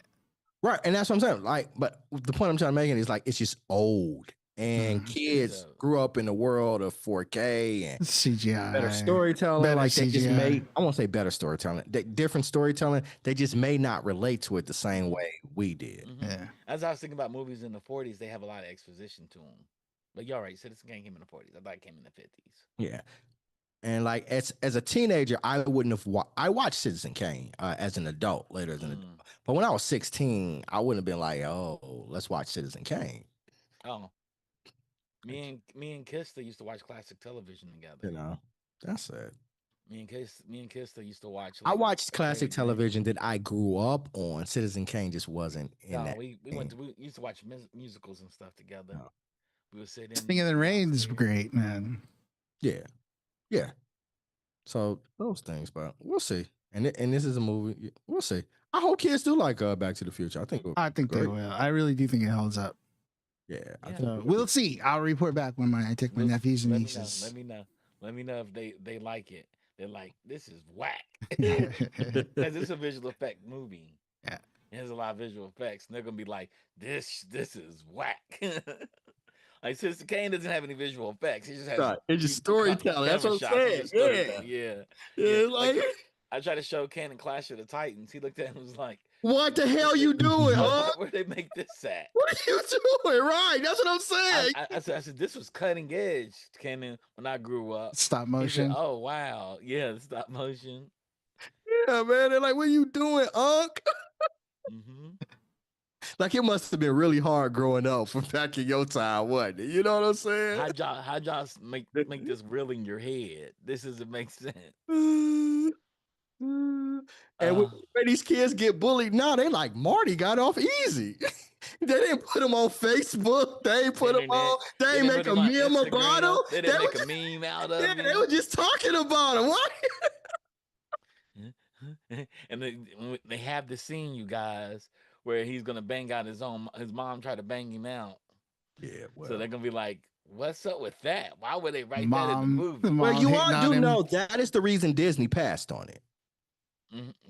right, and that's what I'm saying. Like, but the point I'm trying to make is like it's just old and kids grew up in the world of 4K and CGI, better storytelling. better like they CGI. just may, I won't say better storytelling, different storytelling. They just may not relate to it the same way we did. Yeah. As I was thinking about movies in the 40s, they have a lot of exposition to them. But you're right, Citizen Kane came in the 40s. I thought it came in the 50s. Yeah. And like as a teenager, I wouldn't have I watched Citizen Kane as an adult later as an adult. But when I was 16, I wouldn't have been like, oh, let's watch Citizen Kane. Oh. Me and Kista used to watch classic television together. You know, that's it. Me and Kista used to watch. I watched classic television that I grew up on. Citizen Kane just wasn't in that. We used to watch musicals and stuff together. No. We would sit in. Singing in the Rain is great, man. Yeah, yeah. So those things, but we'll see. And this is a movie. We'll see. I hope kids do like Back to the Future. I think they will. I really do think it holds up. Yeah. So we'll see. I'll report back when I take my nephews and nieces. Let me know if they like it. They're like, this is whack. Because it's a visual effect movie. Yeah. It has a lot of visual effects. And they're gonna be like, this is whack. Like Citizen Kane doesn't have any visual effects. He just has it's just storytelling. That's what I'm saying. Yeah. Like I tried to show Ken in Clash of the Titans. He looked at him and was like, what the hell you doing, huh? Where'd they make this at? What are you doing? Right. That's what I'm saying. I said, this was cutting edge, Ken, when I grew up. Stop motion. Said, oh, wow. Yeah, stop motion. Yeah, man. They're like, what are you doing, Unc? Like it must have been really hard growing up from back in your time, wasn't it? You know what I'm saying? How y'all make this real in your head? This doesn't make sense. And when these kids get bullied now, they like Marty got off easy. They didn't put him on Facebook. They ain't put him on. They ain't make a meme about him. They didn't make a meme out of him. They were just talking about him. What? And they have the scene, you guys, where he's gonna bang out his mom tried to bang him out. Yeah. Well. So they're gonna be like, what's up with that? Why would they write that in the movie? Well, you all do know that is the reason Disney passed on it.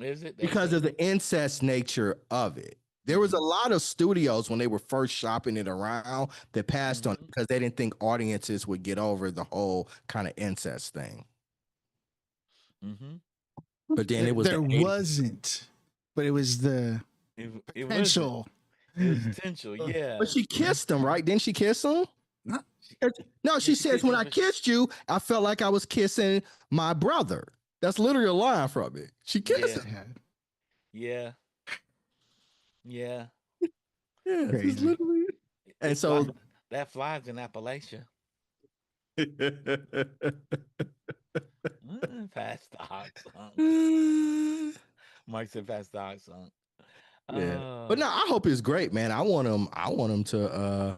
Is it? Because of the incest nature of it. There was a lot of studios when they were first shopping it around that passed on it because they didn't think audiences would get over the whole kind of incest thing. But then it was wasn't, but it was the potential. It was potential, yeah. But she kissed him, right? Didn't she kiss him? No, she says, when I kissed you, I felt like I was kissing my brother. That's literally a line from it. She kissed him. Yeah. Yeah. Yeah. It's literally. And so that flies in Appalachia. Fast dog song. Mark said fast dog song. Yeah. But no, I hope it's great, man. I want him to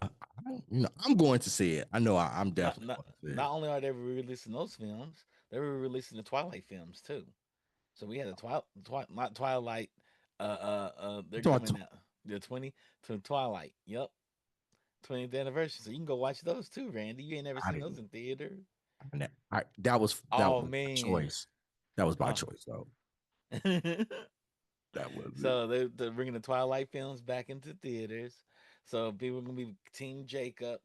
I'm going to see it. I know I'm definitely not only are they releasing those films, they were releasing the Twilight films too. So we had the Twilight they're coming out the 20 to Twilight. Yep. 20th anniversary. So you can go watch those too, Randy. You ain't never seen those in theater. That was my choice. That was my choice though. That was so they're bringing the Twilight films back into theaters. So people are gonna be Team Jacob,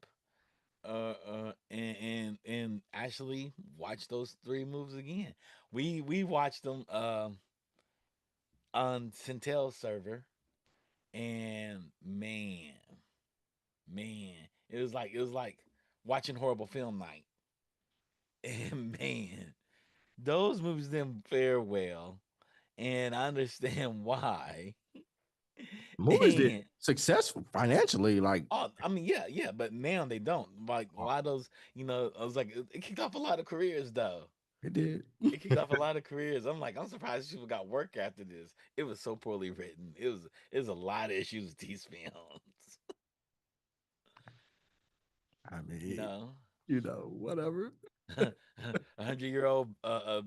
and actually watch those 3 movies again. We watched them on Centel's server, and man, it was like watching horrible film night. And man, those movies didn't fare well. And I understand why. Movies did successful financially, like. Oh, I mean, yeah, but now they don't. Like a lot of those, I was like, it kicked off a lot of careers, though. It did. It kicked off a lot of careers. I'm surprised people got work after this. It was so poorly written. It was a lot of issues with these films. I mean, whatever. 100-year-old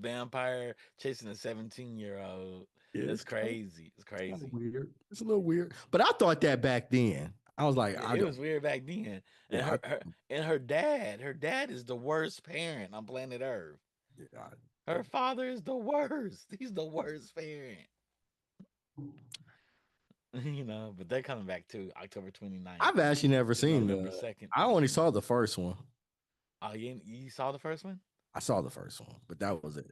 vampire chasing a 17-year-old. Yeah, it's crazy. It's crazy. It's weird. It's a little weird. But I thought that back then. I was like, it was weird back then. And her dad is the worst parent on planet Earth. Yeah, her father is the worst. He's the worst parent. But they're coming back too, October 29th. I've actually never seen November 2nd. I only saw the first one. Oh, you saw the first one? I saw the first one, but that was it.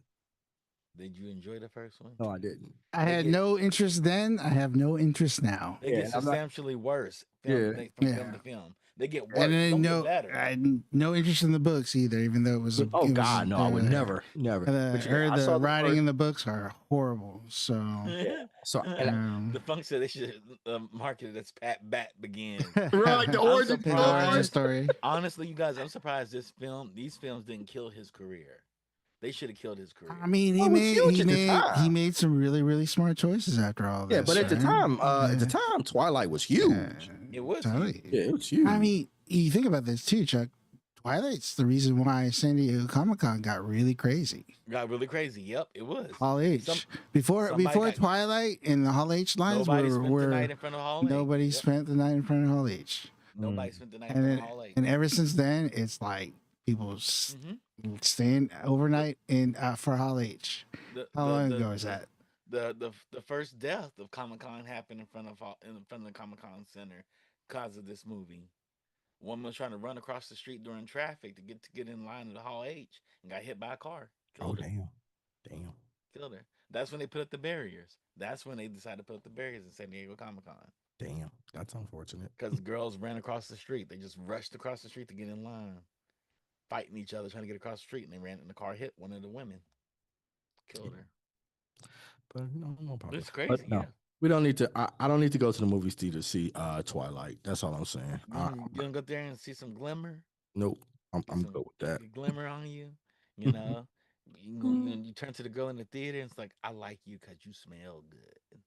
Did you enjoy the first one? No, I didn't. I had no interest then. I have no interest now. It gets substantially worse from film to film. They get worse. And then better. I had no interest in the books either, even though it was. I would never. I heard the writing in the books are horrible. So, the function they should market it as Pat Bat Begins. Right, the origin story. Honestly, you guys, I'm surprised these films didn't kill his career. They should have killed his career. I mean, he made some really, really smart choices after all this. Yeah, but at the time, Twilight was huge. It was. It was huge. I mean, you think about this too, Chuck. Twilight's the reason why San Diego Comic-Con got really crazy. Yep, it was. Hall H. Before Twilight and the Hall H lines nobody spent the night in front of Hall H. Nobody spent the night in front of Hall H. Nobody spent the night in front of Hall H. And ever since then, it's like people staying overnight in for Hall H. How long ago is that? The first death of Comic-Con happened in front of the Comic-Con Center because of this movie. Woman was trying to run across the street during traffic to get in line at the Hall H and got hit by a car. Killed her. Damn. Killed her. That's when they put up the barriers. That's when they decided to put up the barriers in San Diego Comic-Con. Damn, that's unfortunate. Because girls ran across the street. They just rushed across the street to get in line, fighting each other, trying to get across the street, and they ran in the car, hit one of the women, killed her. But no problem. It's crazy. No. We don't need to. I don't need to go to the movies to see Twilight. That's all I'm saying. You don't go there and see some glimmer. Nope, I'm good with that. Glimmer on you, you know. You turn to the girl in the theater, and it's like, I like you because you smell good.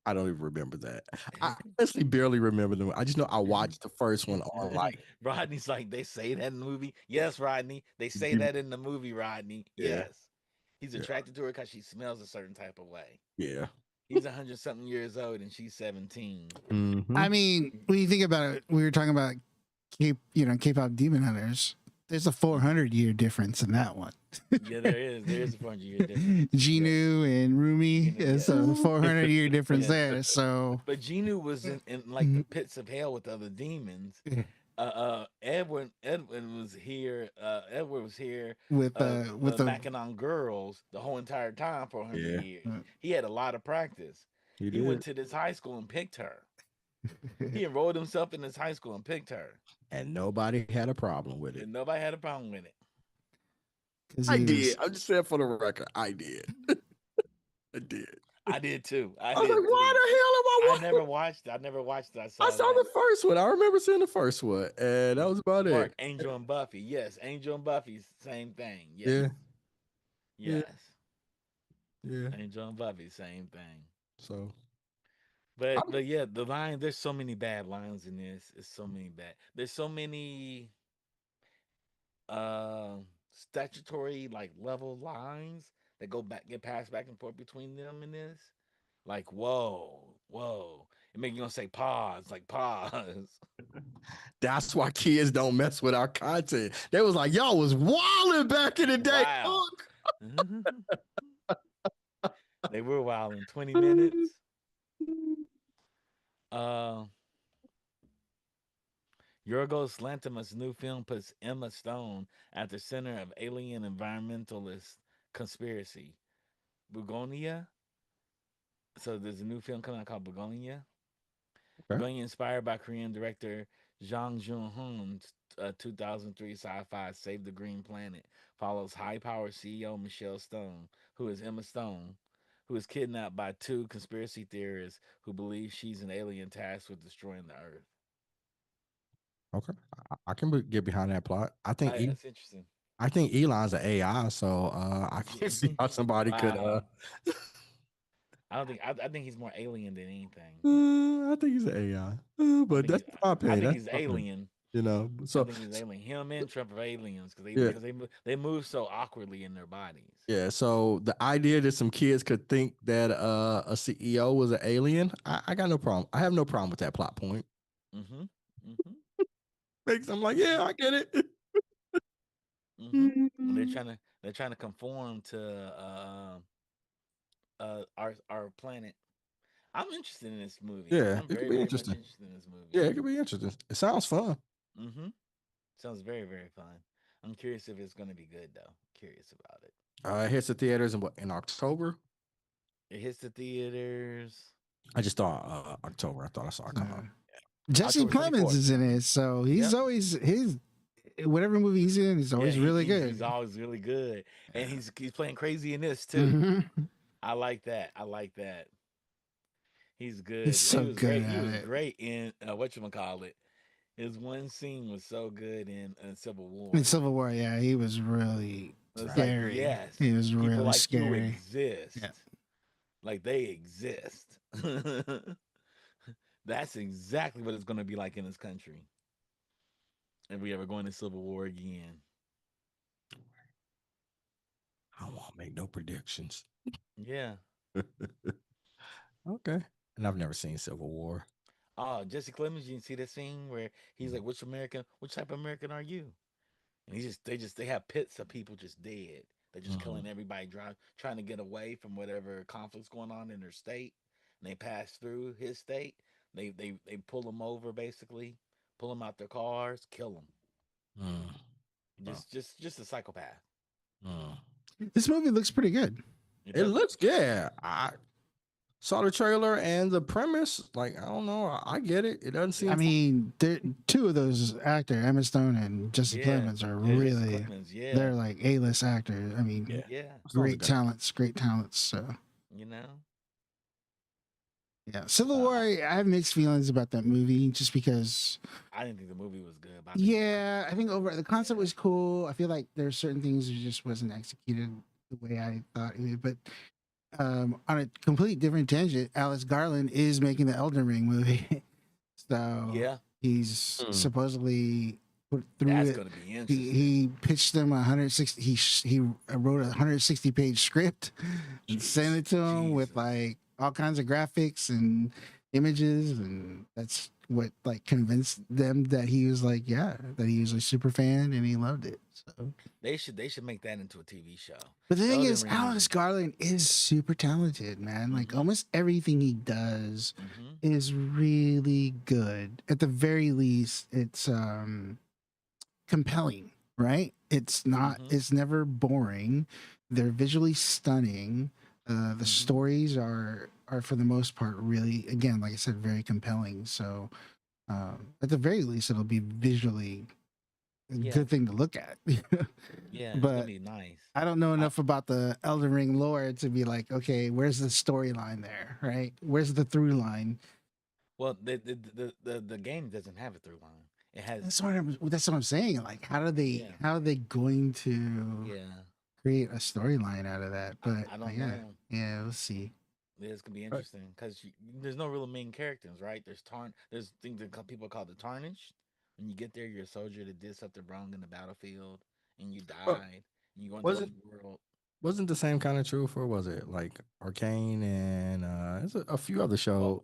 I don't even remember that. I honestly barely remember them. I just know I watched the first one on like. Rodney's like, they say that in the movie. Yes, Rodney. They say that in the movie, Rodney. Yes. He's attracted to her because she smells a certain type of way. Yeah. He's 100-something years old and she's 17. Mm-hmm. I mean, when you think about it, we were talking about K-pop Demon Hunters. There's a 400-year difference in that one. Yeah, there is a 400-year difference. Genu and Rumi is a 400-year difference there. So, but Genu was in like the pits of hell with other demons. Edward was here. Edward was here with the backing on girls the whole entire time for 100 years. He had a lot of practice. He went to this high school and picked her. He enrolled himself in this high school and picked her, and nobody had a problem with it. I did. I'm just saying for the record, I did. I did. I did too. I was like, why the hell am I watching? I never watched it. I saw the first one. I remember seeing the first one, and that was about it. Angel and Buffy. Yes, Angel and Buffy, same thing. Yes. Yeah. Angel and Buffy, same thing. So, but yeah, the line. There's so many bad lines in this. It's so many bad. There's so many statutory like level lines that get passed back and forth between them in this. Like, whoa. It make you gonna say pause, like pause. That's why kids don't mess with our content. They was like, y'all was wilding back in the day. Wow. They were wilding. 20 minutes. Yorgos Lanthimos' new film puts Emma Stone at the center of alien environmentalist conspiracy. Begonia. So there's a new film coming out called Begonia. Okay. Begonia, inspired by Korean director Jang Joon-ho's 2003 sci-fi Save the Green Planet, follows high-powered CEO Michelle Stone, who is Emma Stone, who is kidnapped by two conspiracy theorists who believe she's an alien tasked with destroying the Earth. Okay, I can get behind that plot. I think that's interesting. I think Elon's an AI, so I can't see how somebody could. I think he's more alien than anything. I think he's an AI, but that's my opinion. I think he's alien. You know, so I think he's alien. Him and Trump are aliens because they move so awkwardly in their bodies. Yeah. So the idea that some kids could think that a CEO was an alien, I got no problem. I have no problem with that plot point. Makes them like, yeah, I get it. They're trying to conform to our planet. I'm interested in this movie. Yeah, I'm it could very, be very much interesting. interested in this movie. Yeah, it could be interesting. It sounds fun. Mm-hmm. Sounds very, very fun. I'm curious if it's going to be good, though. Curious about it. It hits the theaters in what, in October? It hits the theaters. I just thought October. I thought I saw it come out. Jesse October Plemons 24th. is in it, so he's Yep. always his whatever movie he's in is always really good. He's always really good, and he's playing crazy in this too. Mhm. I like that. I like that. He's good. He's so he was good great. at He was it. great in whatchamacallit. His one scene was so good in Civil War. In Civil War, yeah, he was really It's scary. Like, yes, He was people really like scary. you exist. Yeah. Like they exist. That's exactly what it's going to be like in this country. If we ever go into Civil War again. I won't make no predictions. Yeah. Okay. And I've never seen Civil War. Oh, Jesse Clemens, you see that scene where he's like, which type of American are you? And they have pits of people just dead. They're just killing everybody, trying to get away from whatever conflict's going on in their state. And they pass through his state. They pull them over, basically, pull them out their cars, kill them. Just a psychopath. This movie looks pretty good. It looks good. I saw the trailer and the premise. Like, I don't know. I get it. It doesn't seem. I mean, two of those actors, Emma Stone and Jesse Plemons, are really they're like A-list actors. I mean, great talents. So yeah, Civil War. I have mixed feelings about that movie just because I didn't think the movie was good. Yeah, I think the concept was cool. I feel like there's certain things that just wasn't executed the way I thought it would. But on a complete different tangent, Alex Garland is making the Elden Ring movie. So he's supposedly put through That's it. Gonna be interesting. He pitched them 160. He wrote a 160-page script and sent it to him with like all kinds of graphics and images, and that's what like convinced them that he was like, that he was a super fan and he loved it. So they should make that into a TV show. But the thing is, Alex Garland is super talented, man. Like almost everything he does is really good. At the very least, it's compelling, right? It's not. It's never boring. They're visually stunning. The stories are for the most part really, again, like I said, very compelling. So at the very least, it'll be visually a good thing to look at. Yeah, but it'll be nice. I don't know enough about the Elden Ring lore to be like, okay, where's the storyline there, right? Where's the through line? Well, the game doesn't have a through line. It has. That's what I'm saying. Like, how are they going to create a storyline out of that? But I don't know. Yeah, we'll see. This could be interesting because there's no real main characters, right? There's things that people call the tarnished. When you get there, you're a soldier that did something wrong in the battlefield and you died. And you go into the world. Wasn't the same kind of true for, was it like Arcane and there's a few other shows?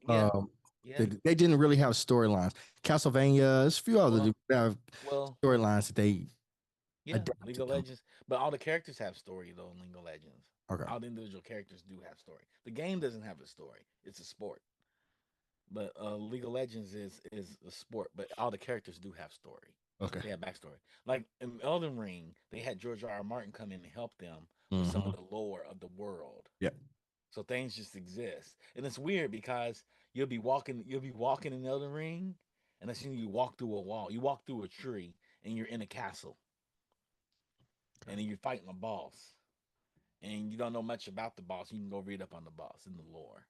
They didn't really have storylines. Castlevania, there's a few others that have storylines that they League of Legends. But all the characters have story though in League of Legends. Okay. All the individual characters do have story. The game doesn't have a story. It's a sport. But League of Legends is a sport, but all the characters do have story. Okay. They have backstory. Like in Elden Ring, they had George R. R. Martin come in and help them with some of the lore of the world. Yeah. So things just exist. And it's weird because you'll be walking in Elden Ring, and as soon as you walk through a wall, you walk through a tree, and you're in a castle. And then you're fighting a boss. And you don't know much about the boss. You can go read up on the boss in the lore.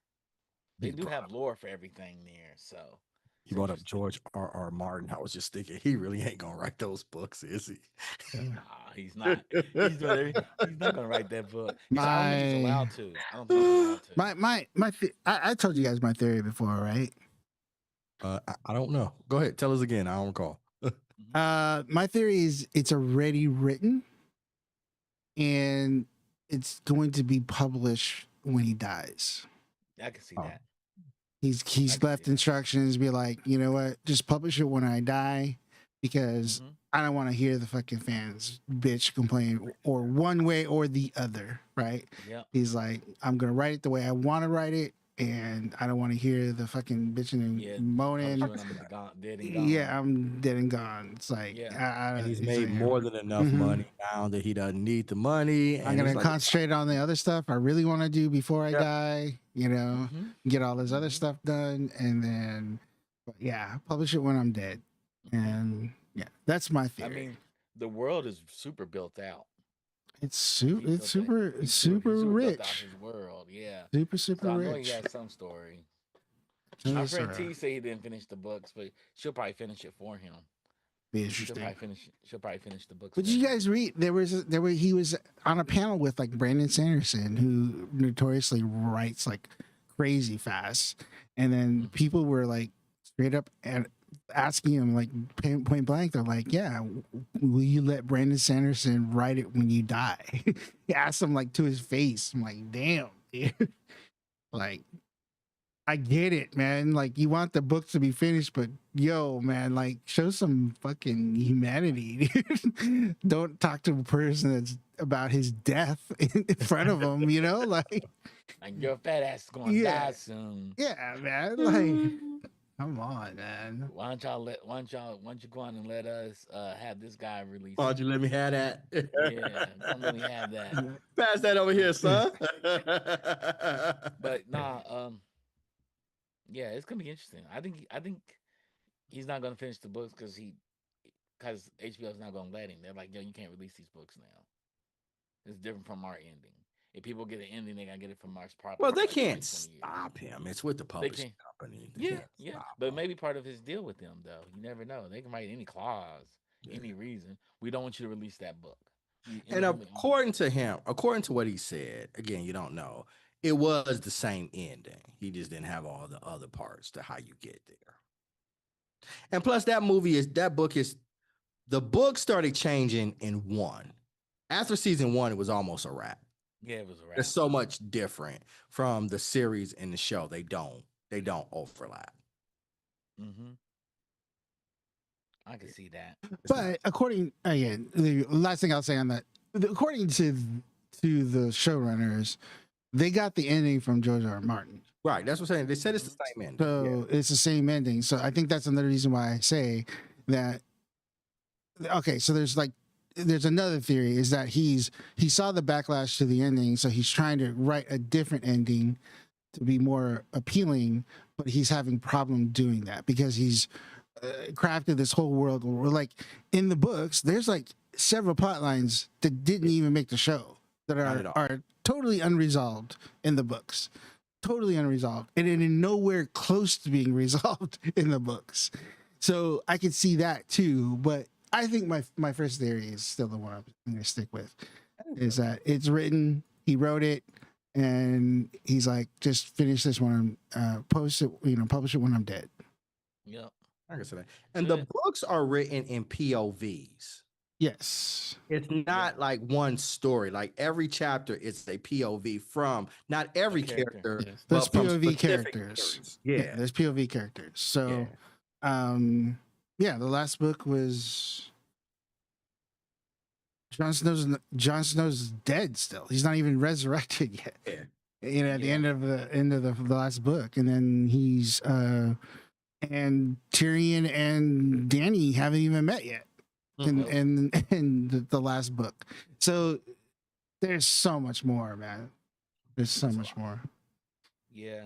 They do have lore for everything there, so. You brought up George R. R. Martin. I was just thinking, he really ain't gonna write those books, is he? Nah, he's not. He's not gonna write that book. I don't think he's allowed to. I don't think he's allowed to. I told you guys my theory before, right? I don't know. Go ahead, tell us again. I don't recall. My theory is it's already written, and it's going to be published when he dies. I can see that. He's left instructions, be like, you know what, just publish it when I die, because I don't want to hear the fucking fans bitch complain or one way or the other, right? Yeah. He's like, I'm gonna write it the way I want to write it, and I don't want to hear the fucking bitching and moaning. I'm dead and gone. Yeah, I'm dead and gone. It's like, and he's made more than enough money now that he doesn't need the money. I'm gonna concentrate on the other stuff I really want to do before I die. You know, get all this other stuff done, and then, publish it when I'm dead. And that's my theory. I mean, the world is super built out. It's super rich. Built out his world, super so rich. I know he has some story. My friend T said he didn't finish the books, but she'll probably finish it for him. Be interesting. She'll probably finish the books. But did you guys read? He was on a panel with like Brandon Sanderson, who notoriously writes like crazy fast, and then people were like straight up and asking him like point blank. They're like, "Yeah, will you let Brandon Sanderson write it when you die?" He asked him like to his face. I'm like, "Damn, dude." Like, I get it, man. Like, you want the book to be finished, but yo, man, like, show some fucking humanity, dude. Don't talk to a person that's about his death in front of him, you know? Like your fat ass is gonna die soon. Yeah, man. Like, come on, man. Why don't you go on and let us have this guy released? Why don't you let me have that? Don't let me have that. Pass that over here, son. But it's gonna be interesting. I think he's not gonna finish the books because HBO's not gonna let him. They're like, yo, you can't release these books now. It's different from our ending. If people get an ending, they gotta get it from our property. Well, they can't stop him. It's with the publishing company. But maybe part of his deal with them, though. You never know. They can write any clause, any reason. We don't want you to release that book. And according to him, according to what he said, again, you don't know, it was the same ending. He just didn't have all the other parts to how you get there. And plus, the book started changing in 1. After season 1, it was almost a wrap. Yeah, it was a wrap. It's so much different from the series and the show. They don't overlap. I can see that. But the last thing I'll say on that, according to the showrunners, they got the ending from George R. R. Martin. Right, that's what I'm saying. They said it's the same ending. So it's the same ending. So I think that's another reason why I say that. Okay, so there's another theory is that he saw the backlash to the ending, so he's trying to write a different ending to be more appealing, but he's having problem doing that because he's crafted this whole world where, like, in the books, there's like several plot lines that didn't even make the show that are totally unresolved in the books. Totally unresolved. And in nowhere close to being resolved in the books. So I could see that too. But I think my first theory is still the one I'm going to stick with. Is that it's written, he wrote it, and he's like, just finish this one, publish it when I'm dead. Yep. I can say that. And the books are written in POVs. Yes. It's not like one story. Like every chapter is a POV from not every character. Yes. There's POV characters. Yeah, there's POV characters. So the last book was Jon Snow's dead still. He's not even resurrected yet. Yeah. You know, at the end of the last book. And then he's and Tyrion and Dany haven't even met yet. In the last book. So there's so much more, man. There's so much more. Yeah.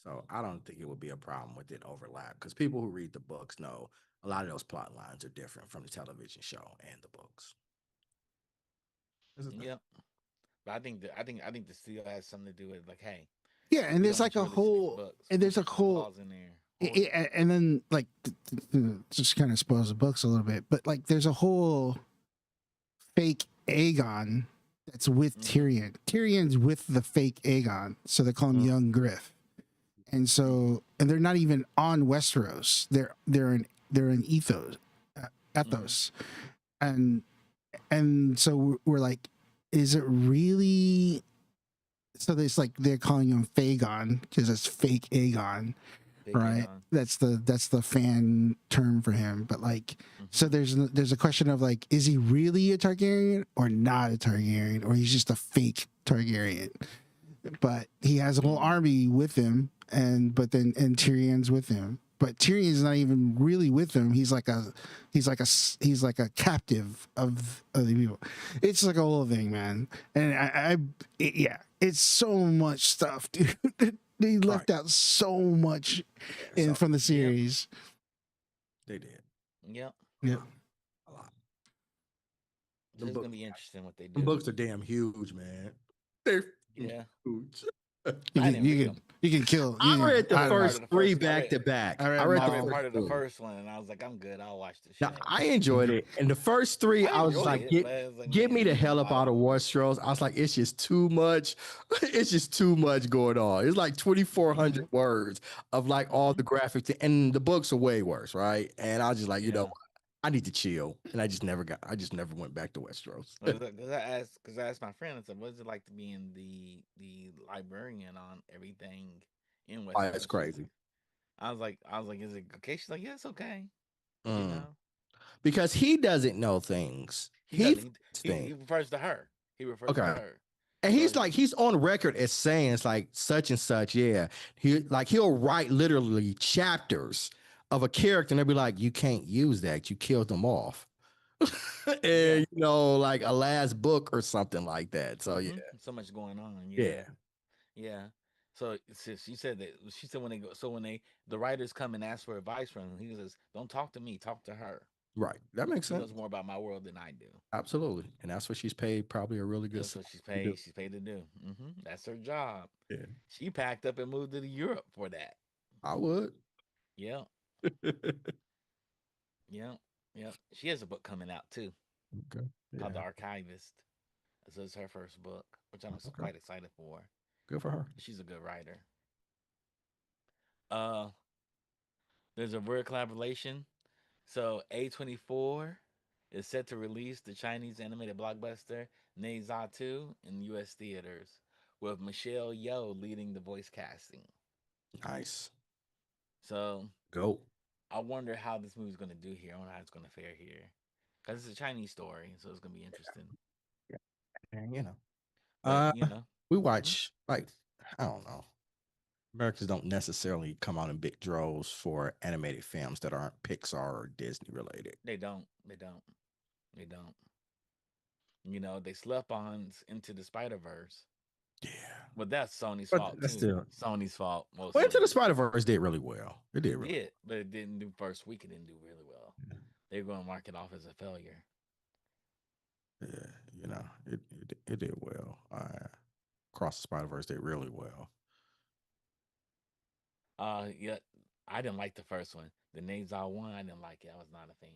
So I don't think it would be a problem with it overlap because people who read the books know a lot of those plot lines are different from the television show and the books. Yep. But I think the still has something to do with, like, hey. Yeah, and there's like a whole and there's a whole in there. And then, like, just kind of spoils the books a little bit, but like, there's a whole fake Aegon that's with Tyrion. Tyrion's with the fake Aegon, so they call him Young Griff. And they're not even on Westeros. They're in Ethos, and so we're like, is it really? So there's like they're calling him Fagon because it's fake Aegon. Right, that's the fan term for him. But like, so there's a question of like, is he really a Targaryen or not a Targaryen, or he's just a fake Targaryen? but he has a whole army with him, and Tyrion's with him. But Tyrion's not even really with him. He's like a captive of the people. It's like a whole thing, man. And yeah, it's so much stuff, dude. They left out so much from the series. They did. Yep. Yeah. A lot. It's gonna be interesting what they do. The books are damn huge, man. They're huge. You can kill. I read the first three back to back. I read part of the first one, and I was like, I'm good. I'll watch the show. Now, I enjoyed it. And the first three, I was like, get me the hell up out of Westeros. I was like, it's just too much. It's just too much going on. It's like 2,400 words of like all the graphics. And the books are way worse, right? And I was just like, you know, I need to chill. And I just never went back to Westeros. Because I asked my friend, I said, what is it like to be in the librarian on everything in Westeros? Oh, that's crazy. I was like, is it okay? She's like, yeah, it's okay. You know? Because he doesn't know things. He refers to her. He refers to her. And he's on record as saying it's like such and such. Yeah. He'll write literally chapters of a character and they'll be like, you can't use that. You killed them off. And you know, like a last book or something like that. So so much going on. Yeah. So she said when the writers come and ask for advice from him, he says, don't talk to me, talk to her. Right. That makes sense. She knows more about my world than I do. Absolutely. And that's what she's paid, probably a really good. That's what she's paid. She's paid to do. That's her job. Yeah. She packed up and moved to Europe for that. I would. Yeah. Yeah. She has a book coming out too. Okay. Called The Archivist. So it's her first book, which I'm quite excited for. Good for her. She's a good writer. There's a weird collaboration. So A24 is set to release the Chinese animated blockbuster Ne Zha 2 in U.S. theaters, with Michelle Yeoh leading the voice casting. Nice. So go. I wonder how this movie's going to do here. I wonder how it's going to fare here, because it's a Chinese story, so it's going to be interesting. Yeah, and we watch like I don't know. Americans don't necessarily come out in big droves for animated films that aren't Pixar or Disney related. They don't. You know, they slept on Into the Spider-Verse. Yeah. But that's Sony's fault too. Sony's fault. Well, Into the Spider-Verse did really well. It did really well. But it didn't do first week. It didn't do really well. Yeah. They were going to mark it off as a failure. Yeah, you know, it did well. Across the Spider-Verse did really well. Yeah, I didn't like the first one. The Ne Zha one, I didn't like it. I was not a fan.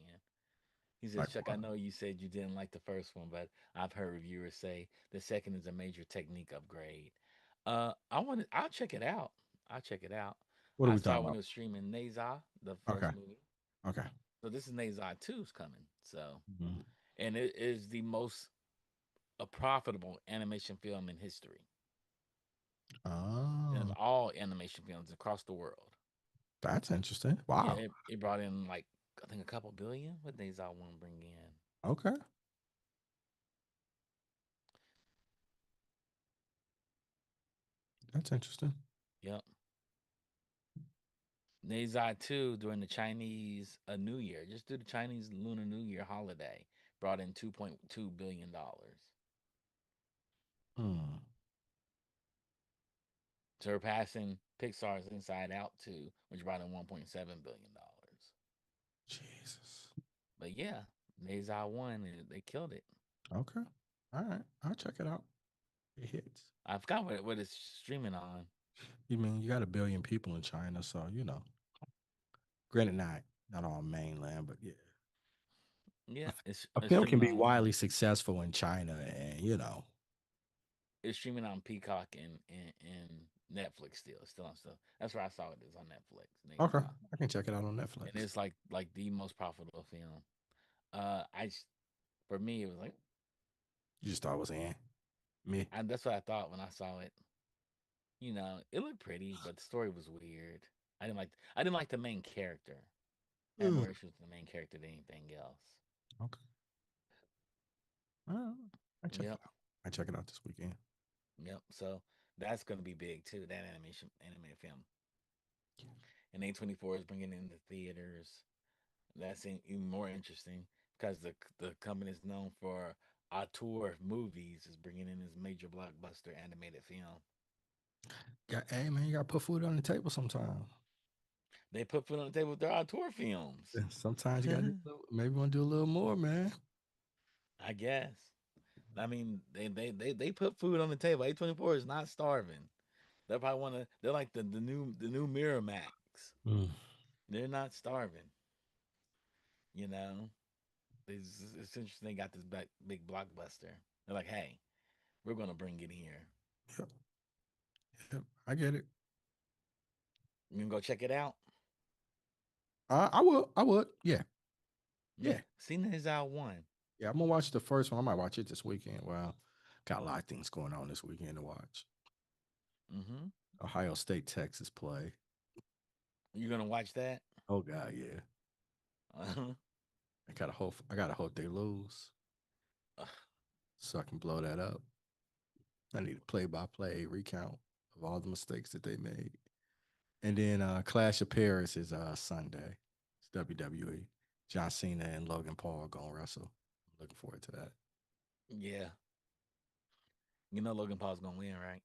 He said, like, Chuck, I know you said you didn't like the first one, but I've heard reviewers say the second is a major technique upgrade. I'll check it out. What are we talking about? When it was streaming Ne Zha, the first movie. Okay. So this is Ne Zha 2's coming. So, and it is the most profitable animation film in history. Oh. And all animation films across the world. That's interesting. Wow. Yeah, it brought in like I think a couple billion. What Ne Zha 1 bring in? Okay. That's interesting. Yep. Ne Zha 2 during the Chinese New Year, just do the Chinese Lunar New Year holiday, brought in $2.2 billion. Surpassing Pixar's Inside Out 2, which brought in $1.7 billion. Jesus. But yeah, Ne Zha 1, they killed it. Okay. All right. I'll check it out. It hits. I forgot what it's streaming on. You mean you got 1 billion people in China, so you know. Granted, not all mainland, but yeah. Yeah, a film can be widely successful in China, and you know. It's streaming on Peacock and Netflix still. It's still on stuff. That's where I saw it is on Netflix. Okay, I can check it out on Netflix. And it's like the most profitable film. For me, it was like you just thought it was me. That's what I thought when I saw it. You know, it looked pretty, but the story was weird. I didn't like the main character. I had more issues with the main character than anything else. Okay. I check it out. I check it out this weekend. Yep. So That's going to be big too. That animated film, and A24 is bringing in the theaters. That's even more interesting because the company is known for auteur movies is bringing in this major blockbuster animated film. Yeah, hey man, you gotta put food on the table sometimes. They put food on the table with their auteur films. Sometimes you gotta maybe want to do a little more, man. I guess. I mean, they put food on the table. A24 is not starving. They probably want to. They're like the new Miramax. Mm. They're not starving. You know, it's interesting. They got this big blockbuster. They're like, hey, we're gonna bring it here. Yep, yep, I get it. You can go check it out. I would, yeah, yeah, Cena is out one. yeah. I'm gonna watch the first one. I might watch it this weekend. Well, got a lot of things going on this weekend to watch. Mm-hmm. Ohio State, Texas play. You're gonna watch that? Oh God, yeah. Uh-huh. I gotta hope they lose so I can blow that up. I need a play-by-play recount of all the mistakes that they made. And then Clash of Paris is Sunday. It's WWE. John Cena and Logan Paul are gonna wrestle. I'm looking forward to that. Yeah. You know Logan Paul's gonna win, right?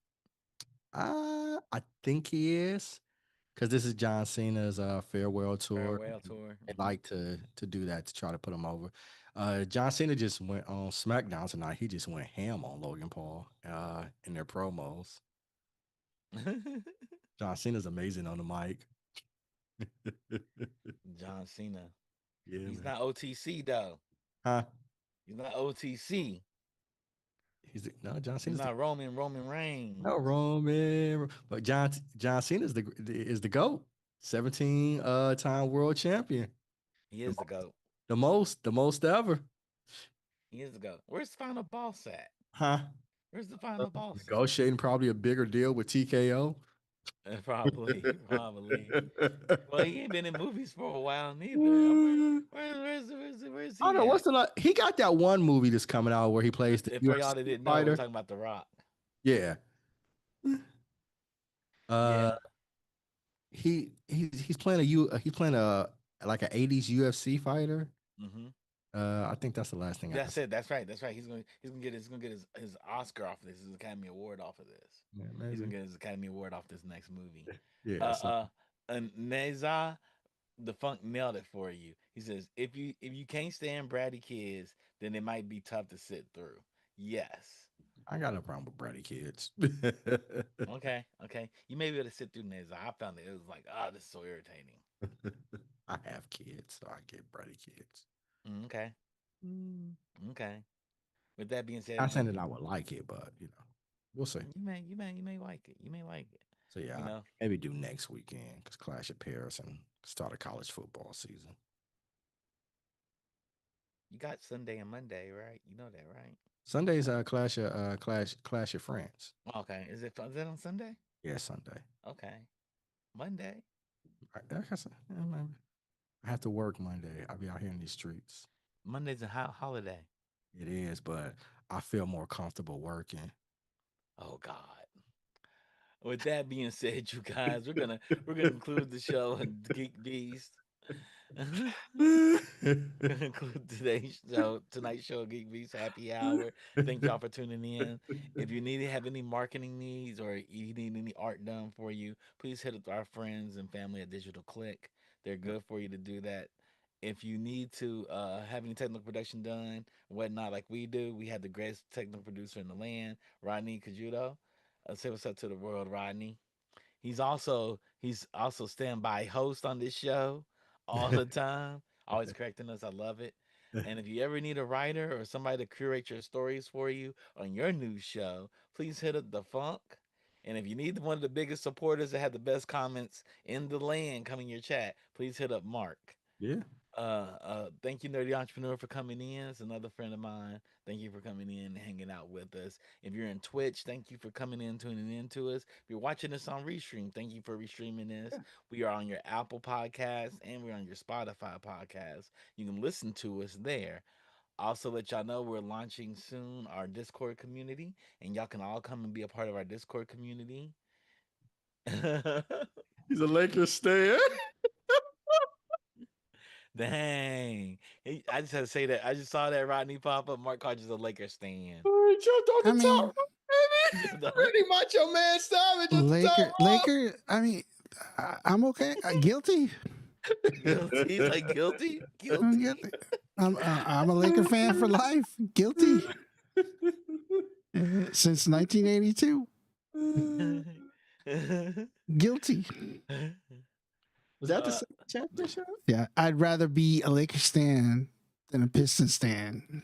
I think he is because this is John Cena's farewell tour. Farewell tour. They like to do that to try to put him over. John Cena just went on SmackDown tonight. He just went ham on Logan Paul in their promos. John Cena's amazing on the mic. John Cena. Yeah, He's man. not OTC though. Huh? He's not OTC. No John He's Cena's the not Roman no Reigns. Roman, but John Cena is the GOAT. 17 time world champion. He The is the GOAT. the most ever. He is the GOAT. Where's the final boss at? Huh? Where's the final boss at? Negotiating probably a bigger deal with TKO. Probably. Well, he ain't been in movies for a while neither. Where's I don't he know at? he got that one movie that's coming out where he plays the And for y'all UFC that didn't know, we're fighter. talking about The Rock. Yeah. Uh Yeah. he's playing he's playing a like an 80s UFC fighter. Mm-hmm. I think that's the last thing I That's saw. it. That's right. That's right. He's gonna get his Oscar off of this, his Academy Award off of this. Yeah, He's gonna maybe. get his Academy Award off this next movie. Yeah, Uh so uh and Neza the Funk nailed it for you. He says, if you can't stand bratty kids, then it might be tough to sit through. Yes. I got no problem with bratty kids. Okay. Okay. You may be able to sit through Neza. I found it was like, oh, this is so irritating. I have kids, so I get bratty kids. Okay. Okay. With that being said, I you know, said that I would like it, but we'll see. you may like it. You may like it. So yeah, You know, maybe do next weekend because Clash of Paris and start a college football season. you got Sunday and Monday, right? You know that, right? Sunday's Clash of France. Okay. Is it on Sunday? Yeah, Sunday. Okay. Monday. Like I said, yeah, maybe. I have to work Monday. I'll be out here in these streets. Monday's a holiday. It is, but I feel more comfortable working. Oh God. With that being said, you guys, we're gonna conclude the show on Geek Beast. Gonna conclude tonight's show, Geek Beast Happy Hour. Thank y'all for tuning in. If you need to have any marketing needs or you need any art done for you, please hit up our friends and family at Digital Click. They're good for you to do that. If you need to have any technical production done, whatnot, like we do, we have the greatest technical producer in the land, Rodney Kajudo. Say what's up to the world, Rodney. He's also standby host on this show all the time, always correcting us. I love it. And if you ever need a writer or somebody to curate your stories for you on your new show, please hit up the Funk. And if you need one of the biggest supporters that have the best comments in the land coming your chat, please hit up Mark. Yeah. Thank you, Nerdy Entrepreneur, for coming in. It's another friend of mine. Thank you for coming in and hanging out with us. If you're in Twitch, thank you for coming in, tuning in to us. If you're watching us on Restream, thank you for restreaming this. We are on your Apple podcast and we're on your Spotify podcast. You can listen to us there. Also, let y'all know we're launching soon our Discord community, and y'all can all come and be a part of our Discord community. He's a Lakers stan. Dang. I just had to say that. I just saw that Rodney pop up. Mark Hodges a Lakers stan. He jumped on the I mean, top, baby. Pretty Macho Man Savage at the top. Laker. I mean, I'm okay. Guilty. Guilty. He's like guilty. I'm guilty. I'm a Laker fan for life. Guilty. Since 1982. Guilty. Was that the second championship? Yeah, I'd rather be a Lakers stan than a Pistons stan.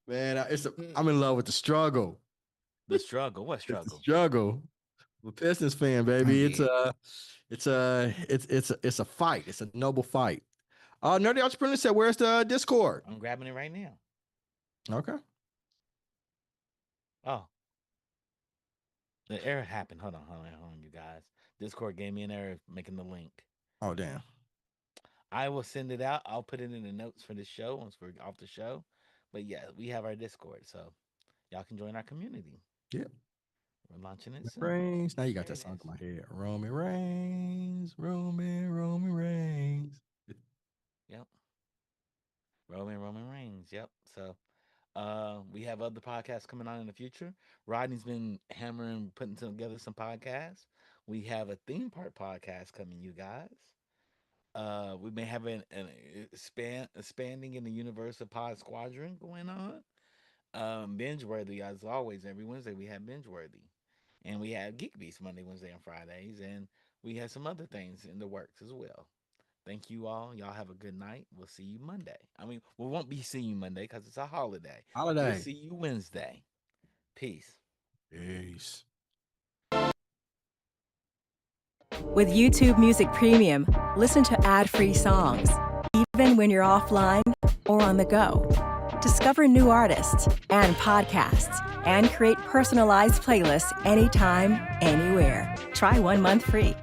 Man, I'm in love with the struggle. The struggle. What struggle? It's the struggle. I'm a Pistons fan, baby. It's a fight. It's a noble fight. Nerdy Entrepreneur said, "Where's the Discord?" I'm grabbing it right now. Okay. Oh, the error happened. Hold on, you guys. Discord gave me an error making the link. Oh, damn. I will send it out. I'll put it in the notes for the show once we're off the show. But yeah, we have our Discord, so y'all can join our community. Yep. We're launching it soon. Reigns. Now you got that song in my head. Roman Reigns. Roman Reigns. Yep. Roman Reigns. Yep. So we have other podcasts coming on in the future. Rodney's been hammering, putting together some podcasts. We have a theme park podcast coming, you guys. We may have an expanding in the universe of Pod Squadron going on. Binge Worthy, as always, every Wednesday we have Binge Worthy. And we have GeekBeast Monday, Wednesday, and Fridays. And we have some other things in the works as well. Thank you all. Y'all have a good night. We'll see you Monday. I mean, we won't be seeing you Monday because it's a holiday. We'll see you Wednesday. Peace. Peace. With YouTube Music Premium, listen to ad-free songs, even when you're offline or on the go. Discover new artists and podcasts, and create personalized playlists anytime, anywhere. Try 1 month free.